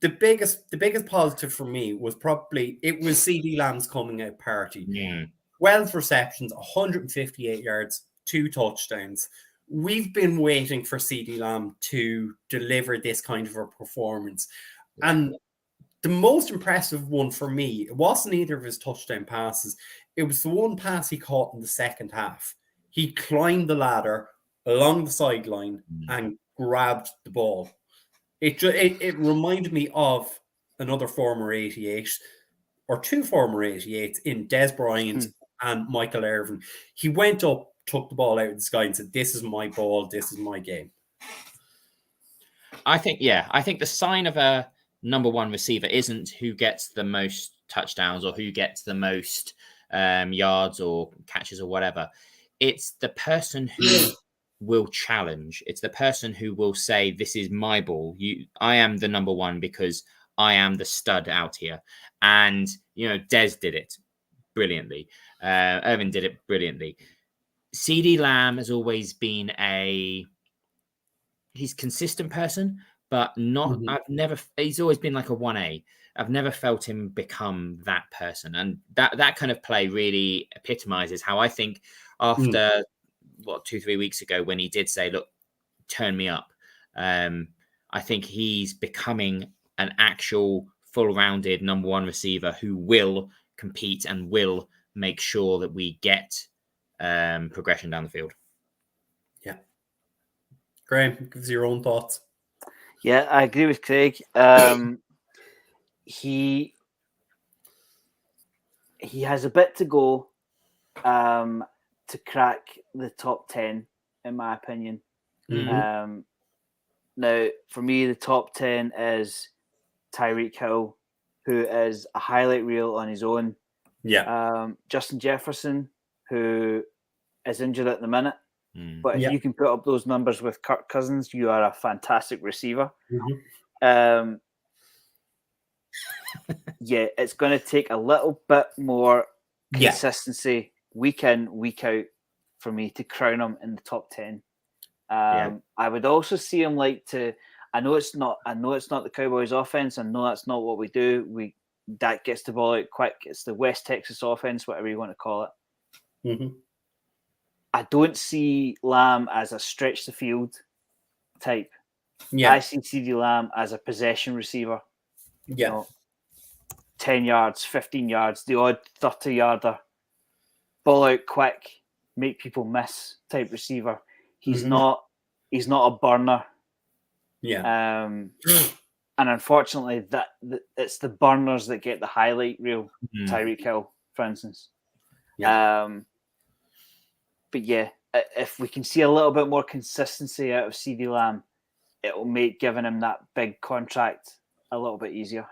the biggest positive for me was CeeDee Lamb's coming out party. 12 receptions, 158 yards, 2 touchdowns. We've been waiting for CeeDee Lamb to deliver this kind of a performance. And the most impressive one for me, it wasn't either of his touchdown passes. It was the one pass he caught in the second half. He climbed the ladder along the sideline and grabbed the ball. It reminded me of another former 88 or 2 former 88s in Des Bryant and Michael Irvin. He went up, took the ball out of the sky and said, "This is my ball. This is my game." I think the sign of a number one receiver isn't who gets the most touchdowns or who gets the most yards or catches or whatever. It's the person who will challenge. It's the person who will say, "This is my ball. I am the number one because I am the stud out here." And Dez did it brilliantly. Irvin did it brilliantly. CeeDee Lamb has always been he's consistent person, but not. He's always been like a 1A. I've never felt him become that person, and that kind of play really epitomizes how I think after 2-3 weeks ago when he did say, "Look, turn me up." I think he's becoming an actual full-rounded number one receiver who will compete and will make sure that we get progression down the field. Yeah. Graham, give us your own thoughts. Yeah, I agree with Craig. He has a bit to go to crack the top 10, in my opinion. Now, for me, the top 10 is Tyreek Hill, who is a highlight reel on his own. Yeah. Justin Jefferson, who is injured at the minute. But if you can put up those numbers with Kirk Cousins, you are a fantastic receiver. It's going to take a little bit more consistency week in, week out for me to crown him in the top 10. I would also see him I know it's not the Cowboys offense. I know that's not what we do. That gets the ball out quick. It's the West Texas offense, whatever you want to call it. I don't see Lamb as a stretch the field type. I see CeeDee Lamb as a possession receiver. 10 yards, 15 yards, the odd 30-yarder, ball out quick, make people miss type receiver. He's not a burner. And unfortunately, it's the burners that get the highlight reel. Tyreek Hill, for instance. But if we can see a little bit more consistency out of CeeDee Lamb, it will make giving him that big contract a little bit easier.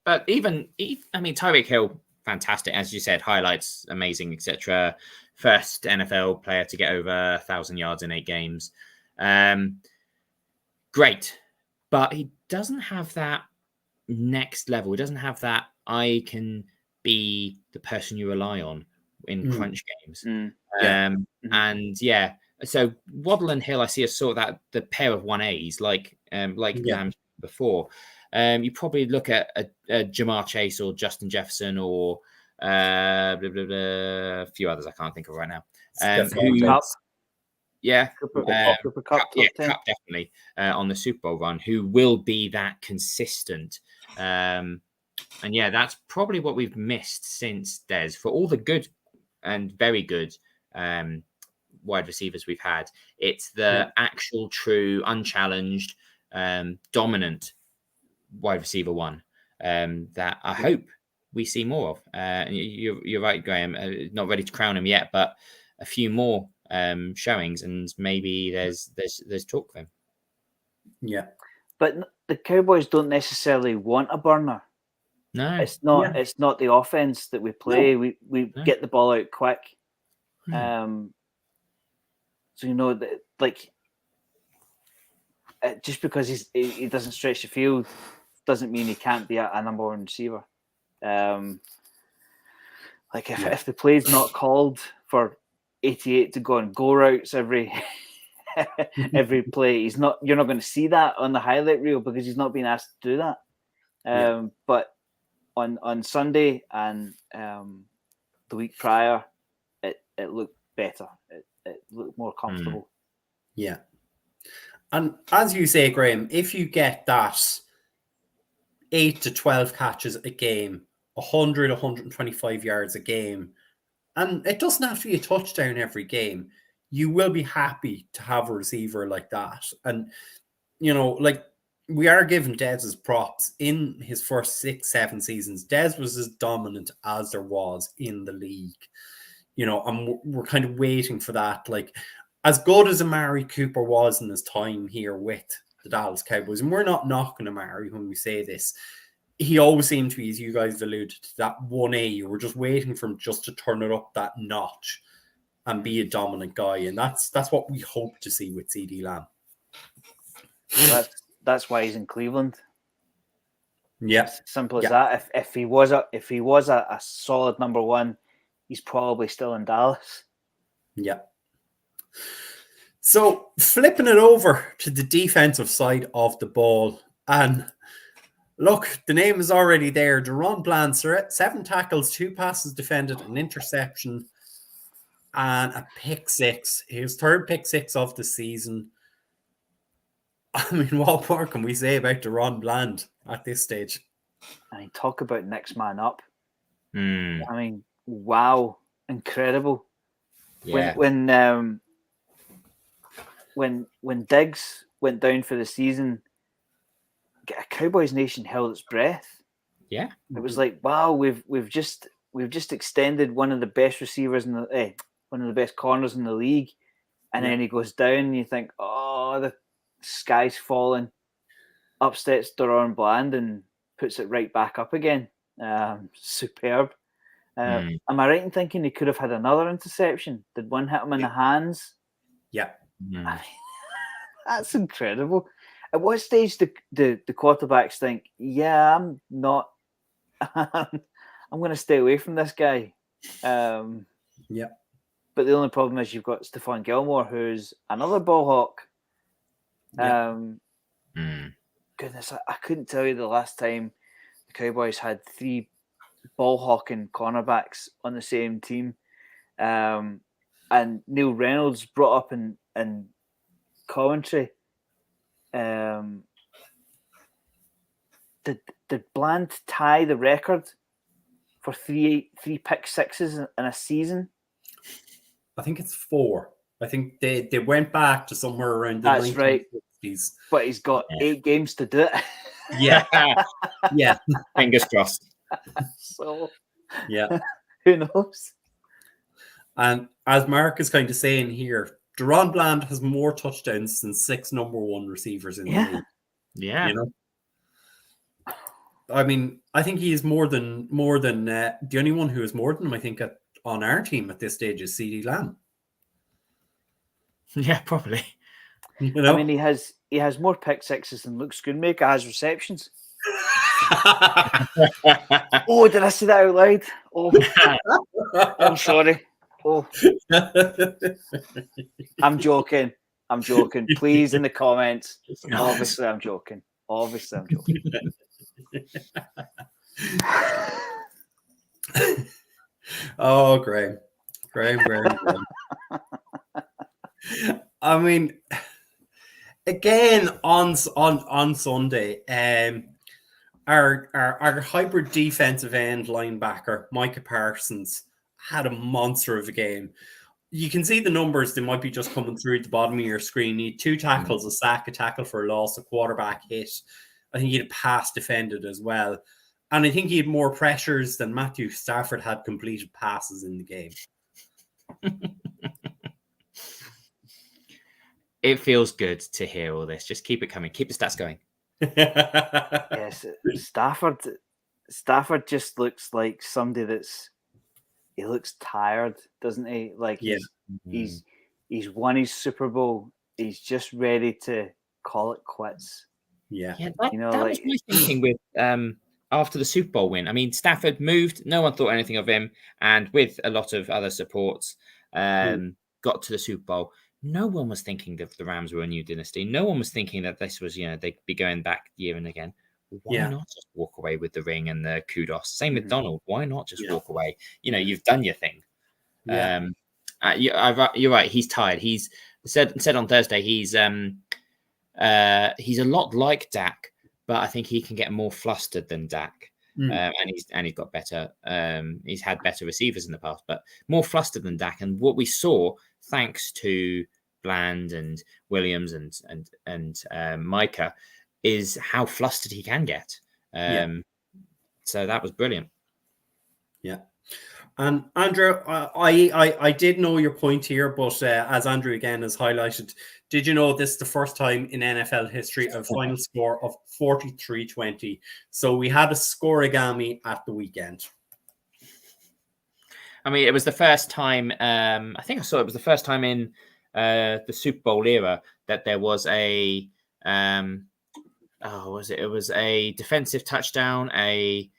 But even Tyreek Hill, fantastic, as you said, highlights amazing, etc. First NFL player to get over 1,000 yards in 8 games. Great, but he doesn't have that next level. He doesn't have that I can be the person you rely on in crunch games. So Waddle and Hill, I see as sort of that the pair of 1As, like Lamb before. You probably look at a Jamar Chase or Justin Jefferson or a few others I can't think of right now. Cooper Kupp, Kupp definitely on the Super Bowl run, who will be that consistent. That's probably what we've missed since Dez. For all the good and very good wide receivers we've had, it's the actual, true, unchallenged, dominant wide receiver one that I hope we see more of. You're right, Graham. Not ready to crown him yet, but a few more showings, and maybe there's talk for him. Yeah, but the Cowboys don't necessarily want a burner. No, it's not. It's not the offense that we play. No. We get the ball out quick. So just because he doesn't stretch the field doesn't mean he can't be a number one receiver. If the play's not called for 88 to go on go routes every play, you're not going to see that on the highlight reel because he's not being asked to do that. But on Sunday and the week prior, it looked better. It looked more comfortable. Yeah. And as you say, Graham, if you get that 8 to 12 catches a game, 100, 125 yards a game, and it doesn't have to be a touchdown every game, you will be happy to have a receiver like that. And, we are giving Dez his props. In his first 6-7 seasons, Dez was as dominant as there was in the league. And we're kind of waiting for that. Like, as good as Amari Cooper was in his time here with the Dallas Cowboys, and we're not knocking him, Ari, when we say this. He always seemed to be, as you guys alluded to, that 1A. We're just waiting for him just to turn it up that notch and be a dominant guy. And that's what we hope to see with CD Lamb. That's why he's in Cleveland. Yeah. Simple as that. If he was a solid number one, he's probably still in Dallas. Yeah. So flipping it over to the defensive side of the ball, and look, the name is already there. DaRon Bland, 7 tackles, 2 passes defended, an interception, and a pick 6. His 3rd pick 6 of the season. I mean, what more can we say about DaRon Bland at this stage? I mean, talk about next man up. Mm. I mean, wow, incredible. Yeah. When Diggs went down for the season, Cowboys Nation held its breath. Yeah, it was like, wow, we've just extended one of the best receivers in the one of the best corners in the league, and then he goes down, and you think, oh, the sky's falling. Up steps DaRon Bland and puts it right back up again. Superb. Am I right in thinking he could have had another interception? Did one hit him in the hands? Yeah. I mean, that's incredible. At what stage do the quarterbacks think, yeah, I'm not, I'm going to stay away from this guy? Yeah. But the only problem is you've got Stephon Gilmore, who's another ball hawk. Goodness, I couldn't tell you the last time the Cowboys had 3 ball hawking cornerbacks on the same team. And Neil Reynolds brought up in commentary. Did Bland tie the record for three pick sixes in a season? I think it's 4. I think they went back to somewhere around the 1960s. Right. But he's got 8 games to do it. Yeah. Yeah. Fingers crossed. So, yeah. Who knows? And as Mark is kind of saying here, DaRon Bland has more touchdowns than 6 number 1 receivers in the league. Yeah. You know? I mean, I think he is more than the only one who is more than him, I think, on our team at this stage is CD Lamb. Yeah, probably. You know? I mean, he has more pick sixes than Luke Schoonmaker has receptions. Oh, did I say that out loud? Oh, I'm sorry. Oh, I'm joking. Please, in the comments. Obviously, I'm joking. Oh, Graham. I mean, again on Sunday, our hybrid defensive end linebacker Micah Parsons had a monster of a game. You can see the numbers; they might be just coming through at the bottom of your screen. He had 2 tackles, a sack, a tackle for a loss, a quarterback hit. I think he had a pass defended as well, and I think he had more pressures than Matthew Stafford had completed passes in the game. It feels good to hear all this. Just keep it coming. Keep the stats going. Yes, Stafford just looks like somebody he looks tired, doesn't he? Like he's won his Super Bowl. He's just ready to call it quits. Yeah. That was my thinking with after the Super Bowl win. I mean, Stafford moved. No one thought anything of him, and with a lot of other supports, got to the Super Bowl. No one was thinking that the Rams were a new dynasty. No one was thinking that this was, they'd be going back year and again. Why not just walk away with the ring and the kudos? Same with Donald. Why not just walk away? You've done your thing. Yeah. You're right. He's tired. He's said on Thursday he's a lot like Dak, but I think he can get more flustered than Dak. And he's got better. He's had better receivers in the past, but more flustered than Dak. And what we saw, thanks to Bland and Williams and Micah, is how flustered he can get. So that was brilliant. Yeah. And Andrew, I did know your point here, but as Andrew again has highlighted, did you know this is the first time in NFL history a final score of 43-20? So we had a scoregami at the weekend. I mean, it was the first time. I think I saw it was the first time in the Super Bowl era that there was a. Was it? It was a defensive touchdown, a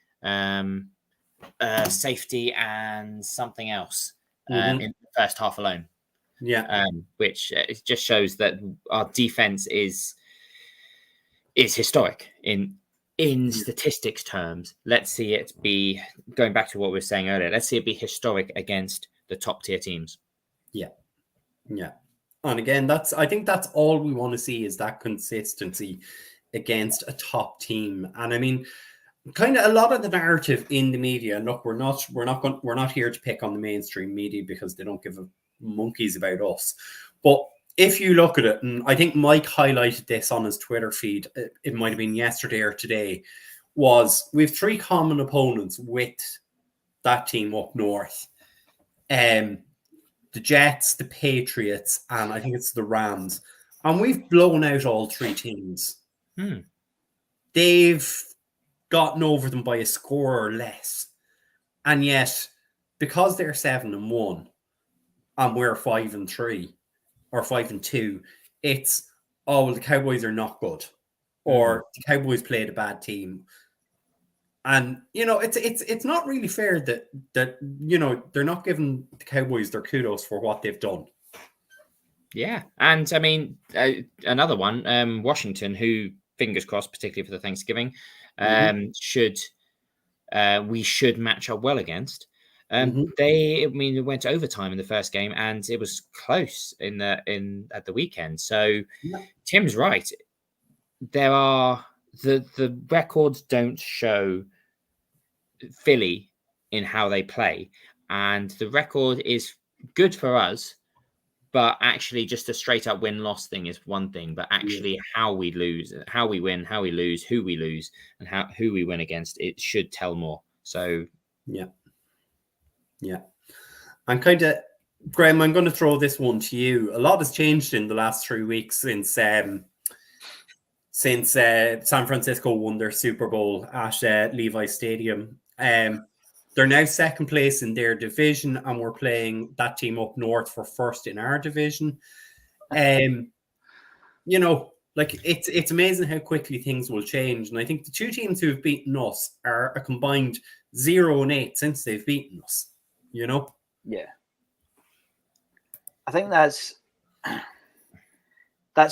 safety, and something else in the first half alone. Yeah, which it just shows that our defense is historic in statistics terms. Let's see it be, going back to what we were saying earlier, let's see it be historic against the top tier teams. Yeah. And again, I think that's all we want to see, is that consistency against a top team. And I mean, kind of a lot of the narrative in the media, and look, we're not here to pick on the mainstream media because they don't give a monkeys about us. But if you look at it, and I think Mike highlighted this on his Twitter feed, it might have been yesterday or today, was we have three common opponents with that team up north. The Jets, the Patriots, and I think it's the Rams. And we've blown out all three teams. They've gotten over them by a score or less. And yet, because they're 7-1 and we're 5-3 or 5-2, it's, oh, well, the Cowboys are not good, or the Cowboys played a bad team. And it's not really fair that they're not giving the Cowboys their kudos for what they've done. Yeah, and I mean another one, Washington, who, fingers crossed, particularly for the Thanksgiving, we should match up well against. They went to overtime in the first game, and it was close at the weekend. So Tim's right. There are the records don't show Philly in how they play, and the record is good for us. But actually, just a straight up win-loss thing is one thing. But actually, how we lose, how we win, how we lose, who we lose, and who we win against, it should tell more. So, yeah. And kind of, Graham, I'm going to throw this one to you. A lot has changed in the last 3 weeks since San Francisco won their Super Bowl at Levi Stadium. They're now second place in their division, and we're playing that team up north for first in our division. It's amazing how quickly things will change. And I think the two teams who have beaten us are a combined 0-8 since they've beaten us. Yeah. I think that's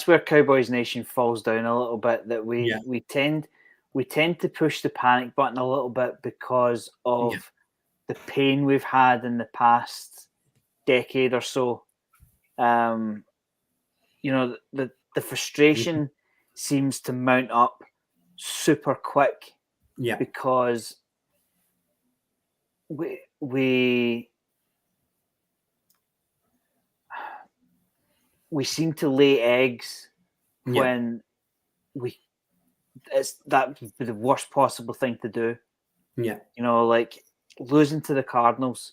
where Cowboys Nation falls down a little bit. That we tend to push the panic button a little bit because of the pain we've had in the past decade or so. The frustration seems to mount up super quick. Yeah. Because we seem to lay eggs when it's that would be the worst possible thing to do. Yeah. Like losing to the Cardinals.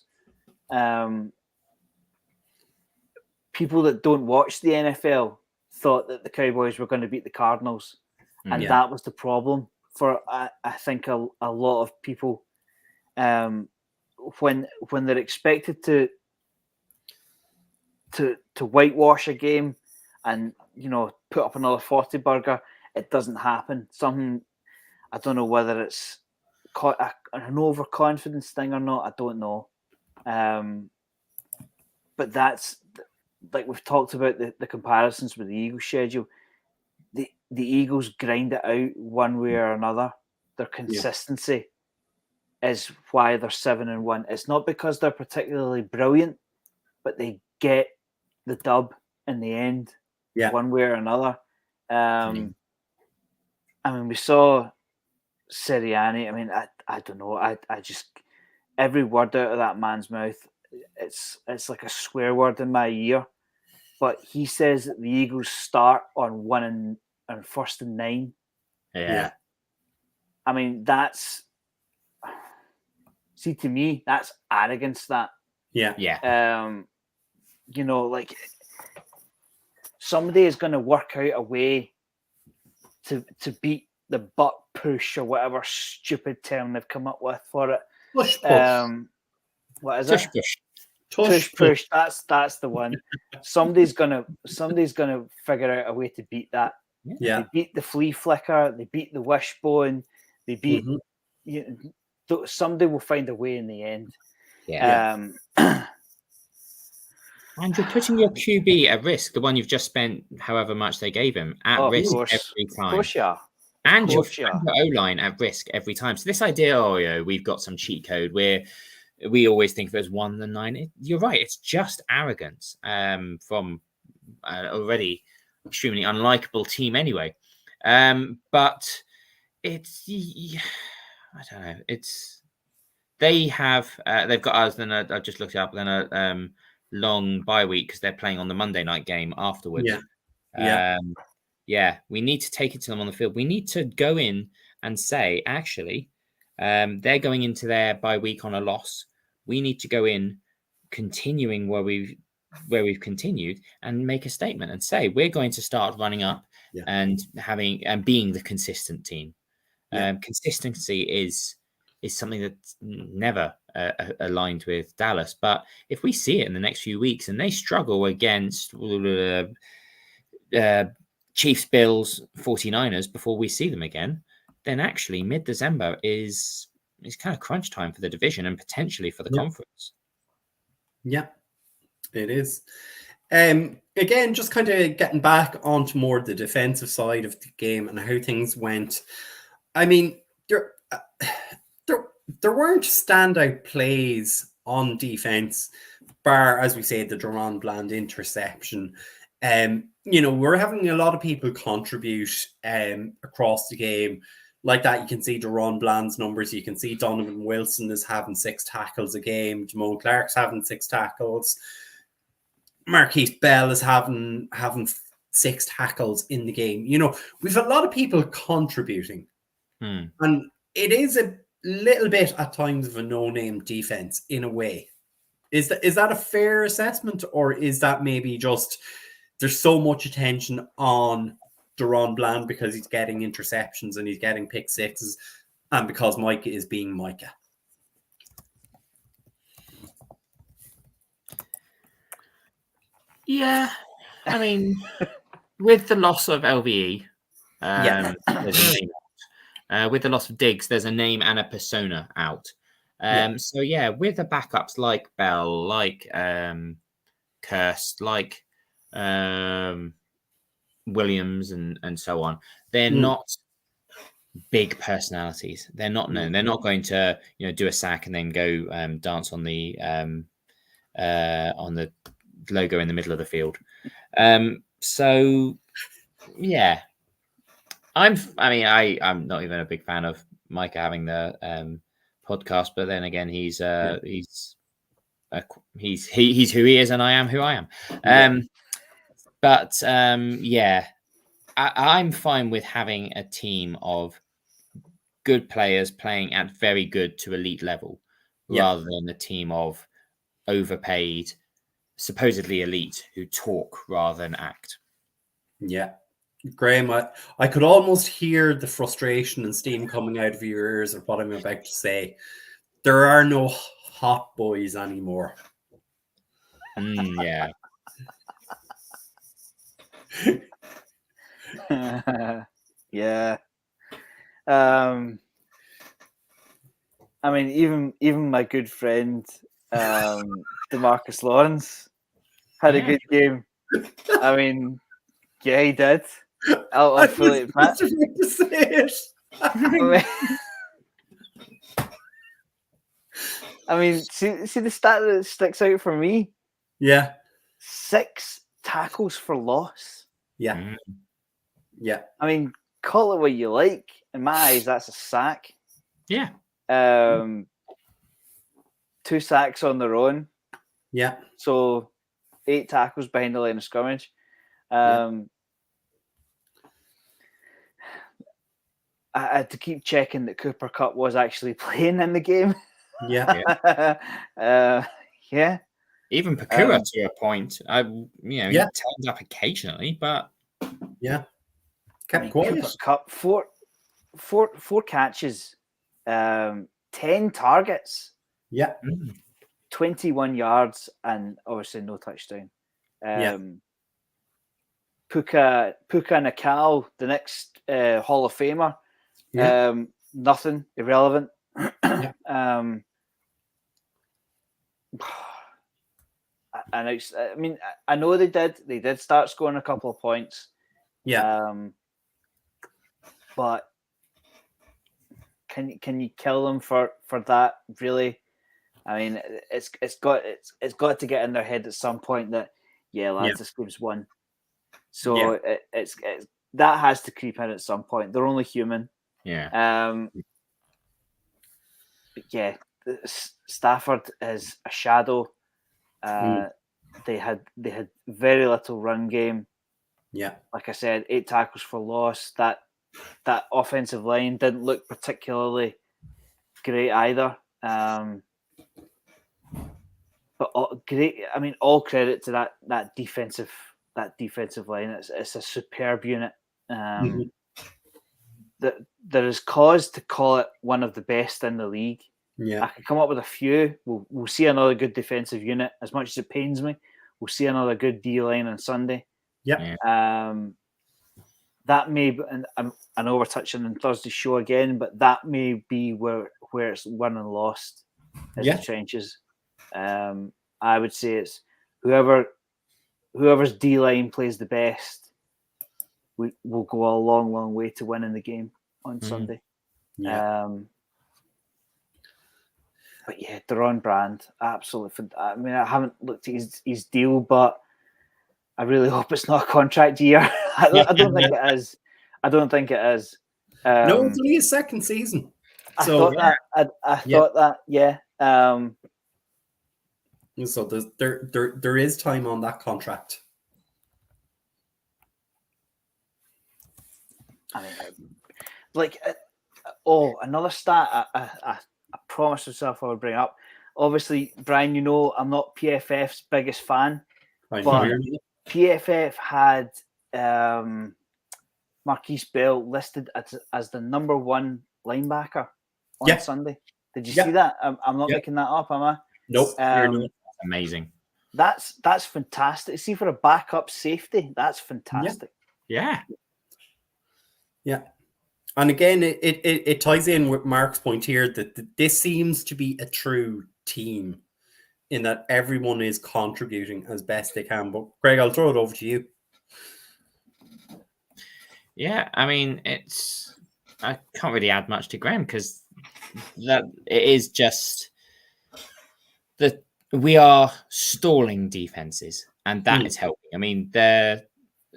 People that don't watch the NFL thought that the Cowboys were going to beat the Cardinals. And that was the problem for, I think, a lot of people. When they're expected to whitewash a game and put up another 40 burger, it doesn't happen. I don't know whether it's an overconfidence thing or not. I don't know. But that's, like we've talked about the comparisons with the Eagles schedule. The Eagles grind it out one way or another. Their consistency is why they're 7-1. It's not because they're particularly brilliant, but they get the dub in the end, one way or another. We saw Sirianni. I don't know. I just, every word out of that man's mouth, it's like a swear word in my ear. But he says that the Eagles start on 1st and 9. Yeah. That's See, to me, that's arrogance. That Yeah. Like somebody is going to work out a way to beat the butt push or whatever stupid term they've come up with for it. Push push. What is Tush it? push. Tush push. That's the one. Somebody's gonna figure out a way to beat that. Yeah. They beat the flea flicker. They beat the wishbone. They beat. Somebody will find a way in the end. Yeah. And you're putting your QB at risk, the one you've just spent however much they gave him, at risk every time. Of course, yeah. And your O-line at risk every time. So this idea, we've got some cheat code where we always think of it as 1-9. You're right. It's just arrogance from already extremely unlikable team anyway. But it's, I don't know. They've got us. Then I just looked it up. Then a long bye week because they're playing on the Monday night game afterwards. We need to take it to them on the field. We need to go in and say, actually, they're going into their bye week on a loss. We need to go in continuing where we've continued and make a statement and say we're going to start running up and being the consistent team. Consistency is something that's never aligned with Dallas. But if we see it in the next few weeks and they struggle against Chiefs, Bills, 49ers before we see them again, then actually mid-December is kind of crunch time for the division and potentially for the conference. Yeah, it is. Again, just kind of getting back onto more the defensive side of the game and how things went. I mean, there weren't standout plays on defense, bar, as we say, the Duron Bland interception. We're having a lot of people contribute across the game like that. You can see Duron Bland's numbers. You can see Donovan Wilson is having 6 tackles a game. Jamon Clark's having 6 tackles. Marquise Bell is having 6 tackles in the game. We've a lot of people contributing. And it is a little bit at times of a no-name defense in a way. Is that a fair assessment, or is that maybe just there's so much attention on Duron Bland because he's getting interceptions and he's getting pick sixes and because Micah is being Micah? Yeah, I mean, with the loss of LVE, there's a name out. With the loss of Diggs, there's a name and a persona out. So with the backups like Bell, like Kirst, like Williams, and so on, they're not big personalities. They're not known. They're not going to do a sack and then go dance on the logo in the middle of the field. I'm not even a big fan of Micah having the podcast, but then again, he's who he is, and I am who I am. I'm fine with having a team of good players playing at very good to elite level, rather than a team of overpaid, supposedly elite who talk rather than act. Yeah. Graham, I could almost hear the frustration and steam coming out of your ears of what I'm about to say. There are no hot boys anymore. Yeah. I mean, even my good friend DeMarcus Lawrence had a good game. I mean, yeah, he did. I'll fully admit. To say it. I mean, see the stat that sticks out for me? Yeah. 6 tackles for loss. Yeah. Yeah. I mean, call it what you like. In my eyes, that's a sack. Yeah. 2 sacks on their own. Yeah. So 8 tackles behind the line of scrimmage. I had to keep checking that Cooper Kupp was actually playing in the game. Yeah. Yeah. Even Pakua to a point. He turned up occasionally, but kept quiet. Cooper Cup, four catches, 10 targets. Yeah. 21 yards, and obviously no touchdown. Puka Nakal, the next Hall of Famer, nothing, irrelevant. And I know they did start scoring a couple of points. But can you kill them for that? Really? I mean, it's got to get in their head at some point that lads, this game's won. So it's that has to creep in at some point. They're only human. Stafford is a shadow. They had very little run game. Like I said, 8 tackles for loss. That offensive line didn't look particularly great either. But great. I mean, all credit to that defensive line. It's a superb unit. That there is cause to call it one of the best in the league. I can come up with a few. We'll see another good defensive unit. As much as it pains me, we'll see another good D line on Sunday. That may, and I know we're touching on Thursday's show again, but that may be where it's won and lost is the trenches. I would say it's whoever's D line plays the best will go a long, long way to winning the game on Sunday. But they're on brand. Absolutely. I mean, I haven't looked at his deal, but I really hope it's not a contract year. I don't think it is. I don't think it is. No, it's only his second season. I thought that. I thought that. Yeah. So there is time on that contract. I mean, another stat I promised myself I would bring up. Obviously, Brian, I'm not PFF's biggest fan, but PFF had Marquise Bell listed as the number 1 linebacker on Sunday. Did you see that? I'm not making that up, am I? Nope. Amazing. That's fantastic. See, for a backup safety, that's fantastic. Yeah. And again, it ties in with Mark's point here that this seems to be a true team in that everyone is contributing as best they can. But Greg, I'll throw it over to you. Yeah, I mean, I can't really add much to Graham because that it is just that we are stalling defenses, and that is helping. I mean, I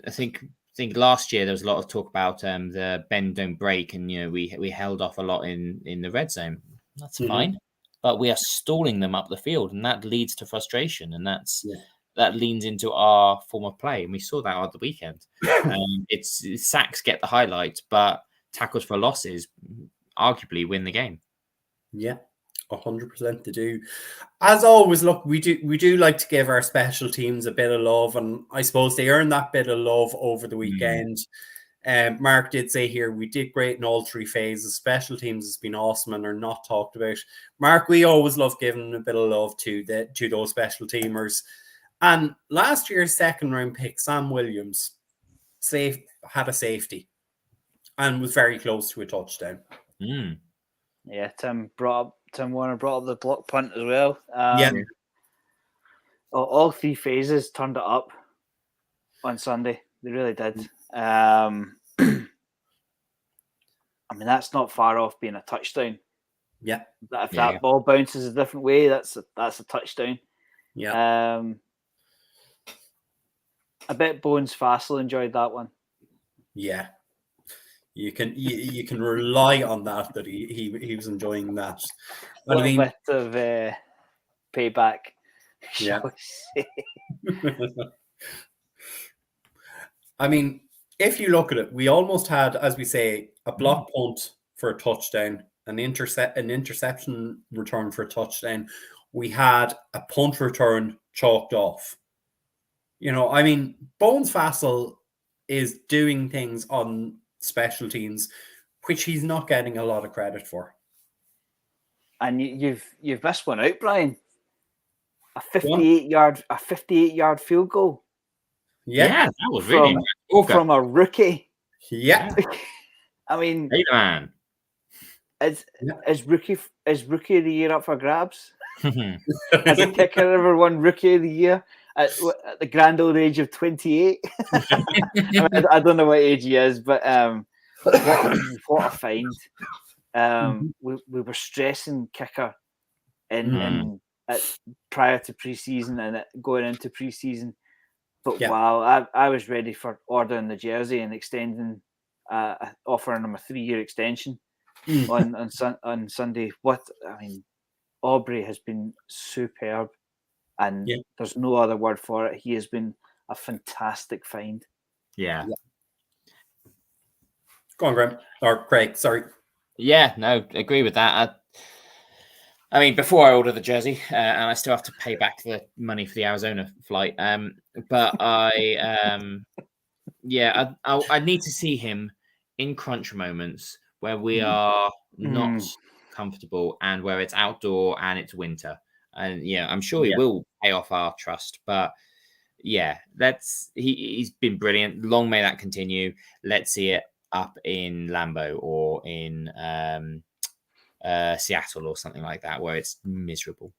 think last year there was a lot of talk about the bend don't break, and we held off a lot in the red zone. That's fine, but we are stalling them up the field, and that leads to frustration, and that leans into our form of play, and we saw that on the weekend. It's sacks get the highlight, but tackles for losses arguably win the game. 100% to do. As always, look, we do like to give our special teams a bit of love, and I suppose they earned that bit of love over the weekend. Mark did say here we did great in all 3 phases. Special teams has been awesome and are not talked about. Mark, we always love giving a bit of love to those special teamers. And last year's second round pick, Sam Williams, had a safety and was very close to a touchdown. Yeah, Tim Warner brought up the block punt as well. All 3 phases turned it up on Sunday. They really did. I mean, that's not far off being a touchdown. If that ball bounces a different way, that's a touchdown. I bet Bones Fassel enjoyed that one. Yeah. You can rely on that he was enjoying that. But a bit of payback. I mean, if you look at it, we almost had, as we say, a block punt for a touchdown, an interception return for a touchdown. We had a punt return chalked off. You know, I mean, Bones Fassel is doing things on special teams, which he's not getting a lot of credit for. And you've missed one out, Brian. A 58-yard field goal. Yeah, that was really from a rookie. Yeah. I mean, hey, man. Is rookie of the year up for grabs? Has a kicker ever won rookie of the year at the grand old age of 28? I don't know what age he is, but what a find! We were stressing kicker prior to preseason and going into preseason, but wow, I was ready for ordering the jersey and extending, offering him a 3-year extension. On Sunday. Aubrey has been superb, and there's no other word for it. He has been a fantastic find. Yeah. Go on, Graham. Or Craig, sorry. Yeah, no, agree with that. I mean, before I order the jersey, and I still have to pay back the money for the Arizona flight. But I need to see him in crunch moments where we are not comfortable and where it's outdoor and it's winter. And I'm sure he will pay off our trust. But he's been brilliant. Long may that continue. Let's see it up in Lambeau or in Seattle or something like that, where it's miserable.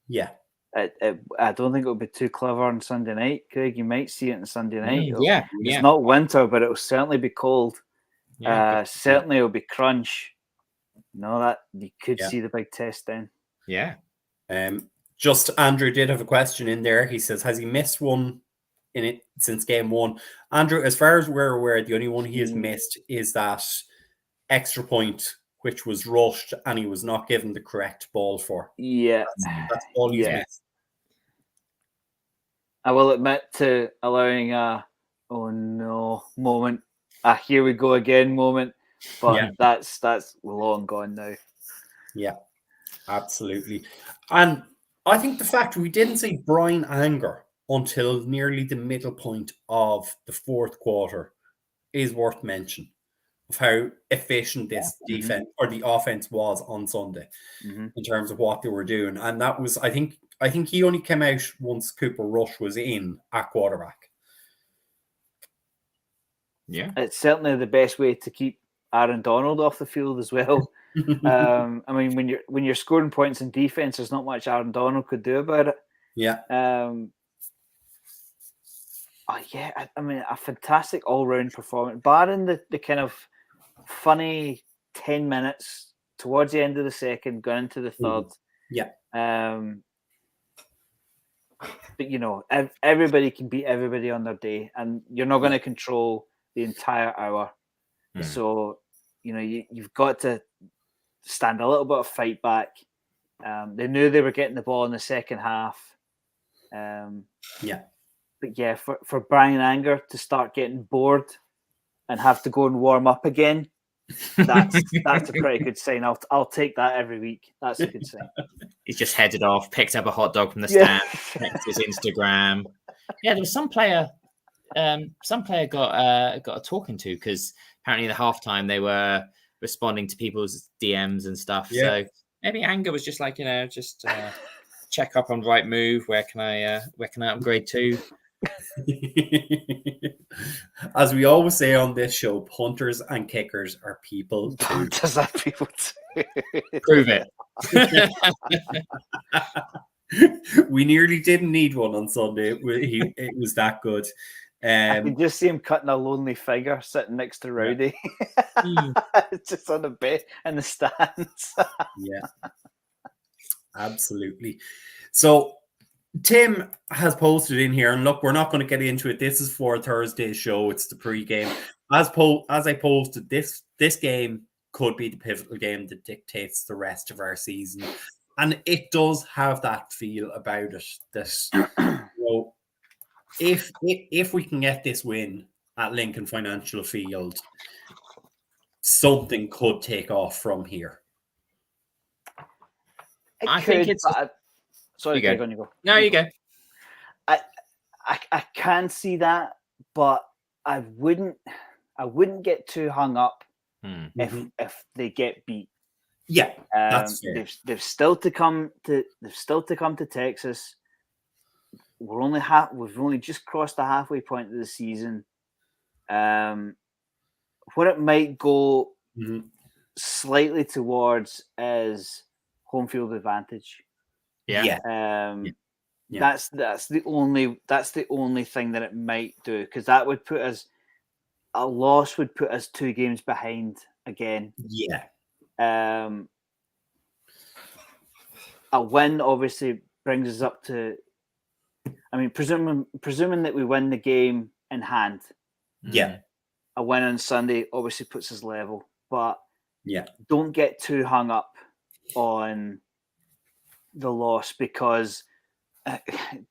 Yeah. I don't think it'll be too clever on Sunday night, Craig. You might see it on Sunday night. It's not winter, but it'll certainly be cold. Certainly it'll be crunch. No, that you could see the big test then. Yeah. Just Andrew did have a question in there. He says, has he missed one in it since game one? Andrew, as far as we're aware, the only one he has missed is that extra point, which was rushed and he was not given the correct ball for. Yeah. That's all he's missed. I will admit to allowing a oh no moment, a here we go again moment, but that's long gone now. Yeah, absolutely. And I think the fact we didn't see Brian Anger until nearly the middle point of the fourth quarter is worth mention of how efficient this defense or the offense was on Sunday in terms of what they were doing. And that was, I think he only came out once Cooper Rush was in at quarterback. Yeah. It's certainly the best way to keep Aaron Donald off the field as well. I mean, when you're scoring points in defense, there's not much Aaron Donald could do about it. Yeah. I mean, a fantastic all-round performance, barring the kind of funny 10 minutes towards the end of the second, going into the third. Yeah. But everybody can beat everybody on their day, and you're not going to control the entire hour. So, you've got to stand a little bit of fight back. They knew they were getting the ball in the second half. But for Brian Anger to start getting bored and have to go and warm up again, that's a pretty good sign. I'll take that every week. That's a good sign. He's just headed off, picked up a hot dog from the stand, checked his Instagram. Yeah, there was some player got a talking to, because apparently at the halftime they were responding to people's DMs and stuff. So maybe Anger was just like, check up on right move. Where can I upgrade to? As we always say on this show, punters and kickers are people too. Punters are people too. Prove it. We nearly didn't need one on Sunday. It was that good. I can just see him cutting a lonely figure sitting next to Rowdy. Just on a bed in the stands. Absolutely. So Tim has posted in here, and look, we're not going to get into it. This is for Thursday's show. It's the pre-game. As I posted, this game could be the pivotal game that dictates the rest of our season. And it does have that feel about it. That if we can get this win at Lincoln Financial Field, something could take off from here. I think it's. Sorry, You Greg, go. on you go. No, you go. I can see that, but I wouldn't get too hung up if they get beat. Yeah, that's fair. They've still to come to Texas. We've only just crossed the halfway point of the season. What it might go slightly towards is home field advantage. Yeah. That's the only thing that it might do, because that would put us, a loss would put us 2 games behind again. Yeah. A win obviously brings us up to, I mean, presuming that we win the game in hand. Yeah. A win on Sunday obviously puts us level, but yeah, don't get too hung up on the loss, because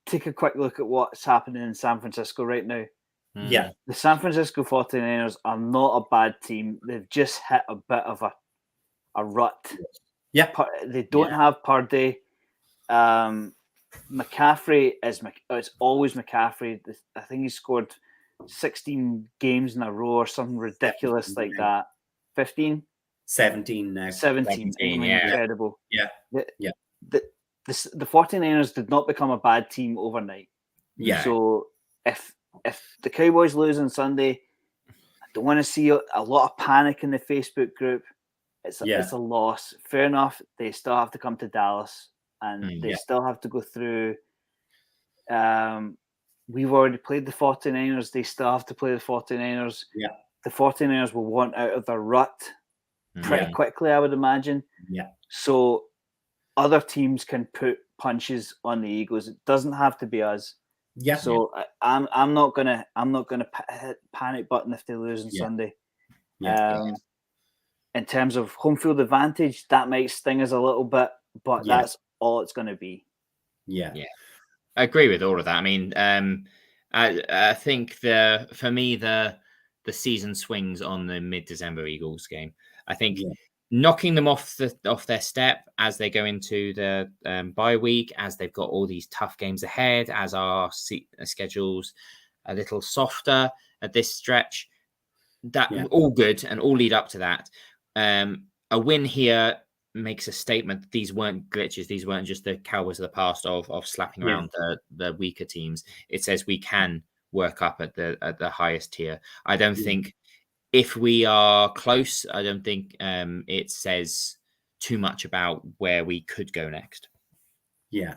take a quick look at what's happening in San Francisco right now. Yeah. The San Francisco 49ers are not a bad team. They've just hit a bit of a rut. Yeah. They don't have Purdy. McCaffrey it's always McCaffrey. I think he scored 16 games in a row or something ridiculous like that. 15? 17 now. 17. Incredible. Yeah. The 49ers did not become a bad team overnight. Yeah. So if the Cowboys lose on Sunday, I don't want to see a lot of panic in the Facebook group. It's a loss. Fair enough. They still have to come to Dallas, and they still have to go through. We've already played the 49ers. They still have to play the 49ers. Yeah. The 49ers will want out of their rut pretty quickly, I would imagine. Yeah. So other teams can put punches on the Eagles. It doesn't have to be us. Yeah. So I'm not gonna hit panic button if they lose on Sunday. In terms of home field advantage, that might sting us a little bit, but that's all it's going to be. Yeah. I agree with all of that. I mean, I think for me the season swings on the mid-December Eagles game. I think knocking them off their step as they go into the bye week, as they've got all these tough games ahead, as our schedules a little softer at this stretch. That all good and all lead up to that. A win here makes a statement. These weren't glitches. These weren't just the Cowboys of the past of slapping around the weaker teams. It says we can work up at the highest tier. I don't think if we are close, I don't think it says too much about where we could go next. Yeah.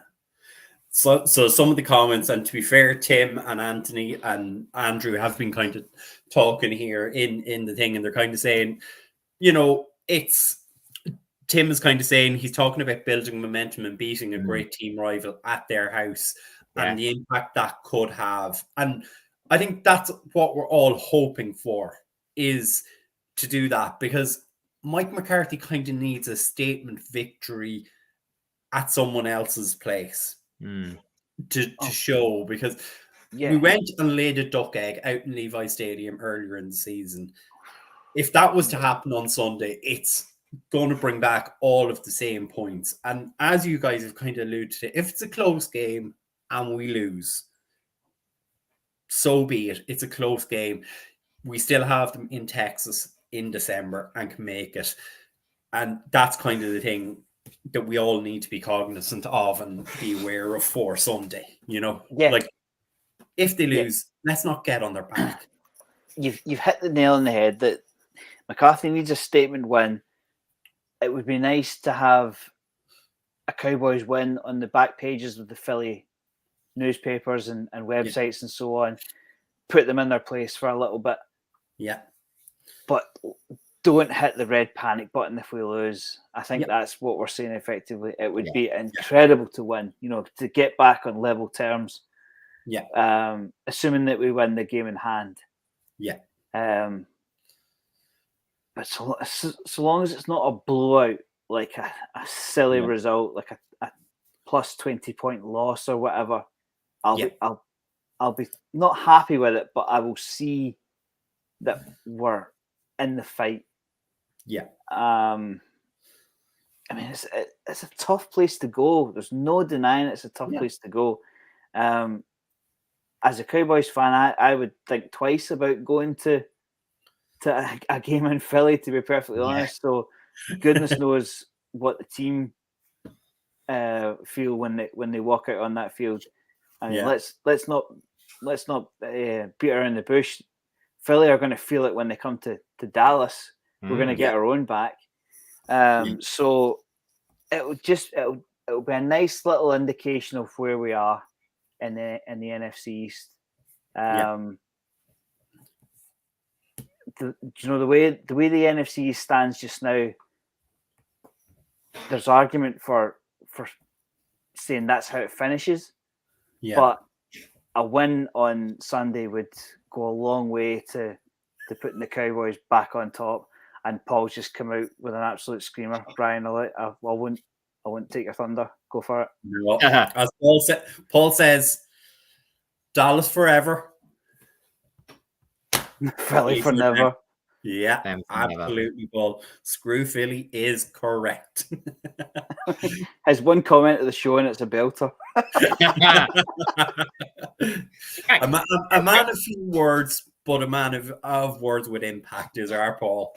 So some of the comments, and to be fair, Tim and Anthony and Andrew have been kind of talking here in the thing, and they're kind of saying, Tim is kind of saying he's talking about building momentum and beating a great team rival at their house and the impact that could have. And I think that's what we're all hoping for, is to do that, because Mike McCarthy kind of needs a statement victory at someone else's place to show, because we went and laid a duck egg out in Levi Stadium earlier in the season. If that was to happen on Sunday, it's going to bring back all of the same points. And as you guys have kind of alluded to, if it's a close game and we lose, so be it. It's a close game. We still have them in Texas in December and can make it. And that's kind of the thing that we all need to be cognizant of and be aware of for Sunday, like if they lose, let's not get on their back. You've hit the nail on the head that McCarthy needs a statement win. It would be nice to have a Cowboys win on the back pages of the Philly newspapers and websites and so on, put them in their place for a little bit. Yeah. But don't hit the red panic button if we lose. I think that's what we're saying effectively. It would be incredible to win, to get back on level terms. Yeah. Assuming that we win the game in hand. Yeah. But so long as it's not a blowout, like a silly result, like a plus 20-point loss or whatever, I'll be not happy with it, but I will see that we're in the fight. Yeah. I mean, it's a tough place to go. There's no denying it's a tough place to go. As a Cowboys fan, I would think twice about going to a game in Philly, to be perfectly honest. So goodness knows what the team feel when they walk out on that field. I mean, let's not beat around the bush. Philly are going to feel it when they come to Dallas. We're going to get our own back. So it'll be a nice little indication of where we are in the NFC East. The way the NFC East stands just now, there's argument for saying that's how it finishes. But a win on Sunday would go a long way to putting the Cowboys back on top. And Paul's just come out with an absolute screamer. Brian, I won't take your thunder. Go for it. No. As Paul says, Dallas forever. Philly for never. Yeah, absolutely, Paul. Screw Philly is correct. Has one comment of the show and it's a belter. a man of few words, but a man of words with impact is our Paul.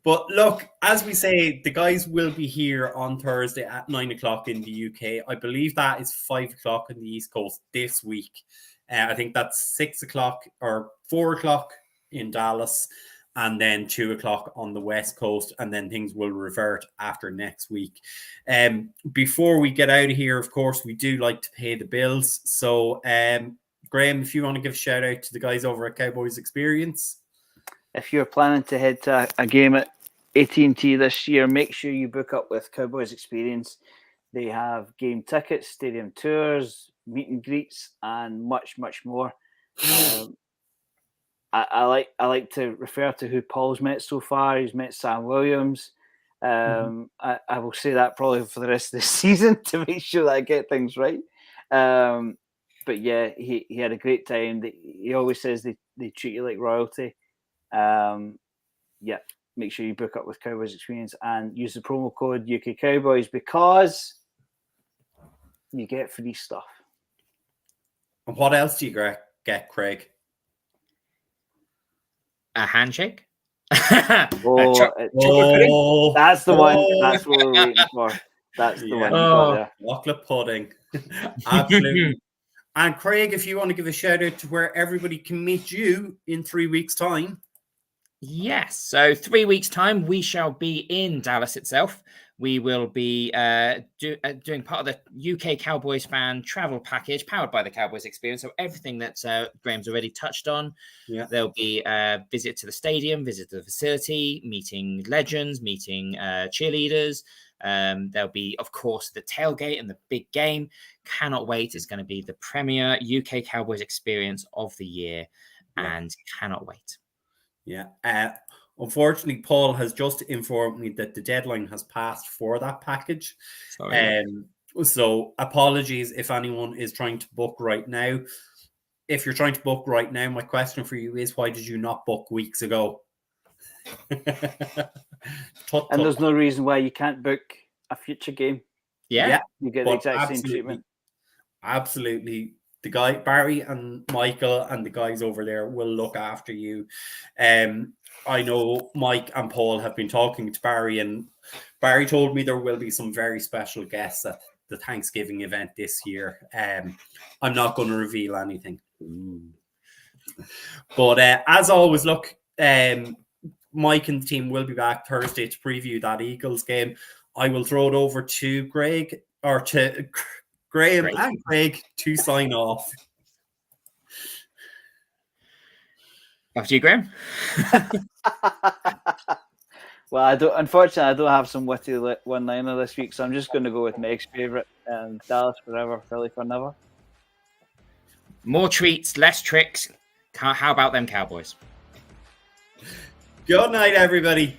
But look, as we say, the guys will be here on Thursday at 9 o'clock in the UK. I believe that is 5 o'clock in the East Coast this week. I think that's 6 o'clock or 4 o'clock in Dallas, and then 2 o'clock on the West Coast, and then things will revert after next week. Before we get out of here, of course, we do like to pay the bills. So, Graham, if you want to give a shout out to the guys over at Cowboys Experience. If you're planning to head to a game at AT&T this year, make sure you book up with Cowboys Experience. They have game tickets, stadium tours, meet and greets, and much, much more. I like to refer to who Paul's met so far. He's met Sam Williams. I will say that probably for the rest of the season to make sure that I get things right. But yeah, he had a great time. He always says they treat you like royalty. Make sure you book up with Cowboys Experience and use the promo code UK Cowboys because you get free stuff. And what else do you get, Craig? A handshake? That's the one. That's what we're waiting for. That's the one. Chocolate pudding. Absolutely. And Craig, if you want to give a shout out to where everybody can meet you in 3 weeks' time. Yes. So 3 weeks' time, we shall be in Dallas itself. We will be doing part of the UK Cowboys fan travel package powered by the Cowboys Experience. So everything that Graham's already touched on. Yeah. There'll be a visit to the stadium, visit to the facility, meeting legends, meeting cheerleaders. There'll be, of course, the tailgate and the big game. Cannot wait. It's going to be the premier UK Cowboys Experience of the year and cannot wait. Yeah. Unfortunately, Paul has just informed me that the deadline has passed for that package. So apologies if anyone is trying to book right now. If you're trying to book right now, my question for you is, why did you not book weeks ago? And there's no reason why you can't book a future game. Yeah. You get the exact same treatment. Absolutely. The guy, Barry and Michael and the guys over there will look after you. I know Mike and Paul have been talking to Barry, and Barry told me there will be some very special guests at the Thanksgiving event this year. I'm not going to reveal anything. But as always, look, Mike and the team will be back Thursday to preview that Eagles game. I will throw it over to Greg or to Graham and Craig to sign off. After you, Graham. Well, unfortunately, I don't have some witty one-liner this week, so I'm just going to go with Meg's favourite, Dallas forever, Philly for never. More treats, less tricks. How about them Cowboys? Good night, everybody.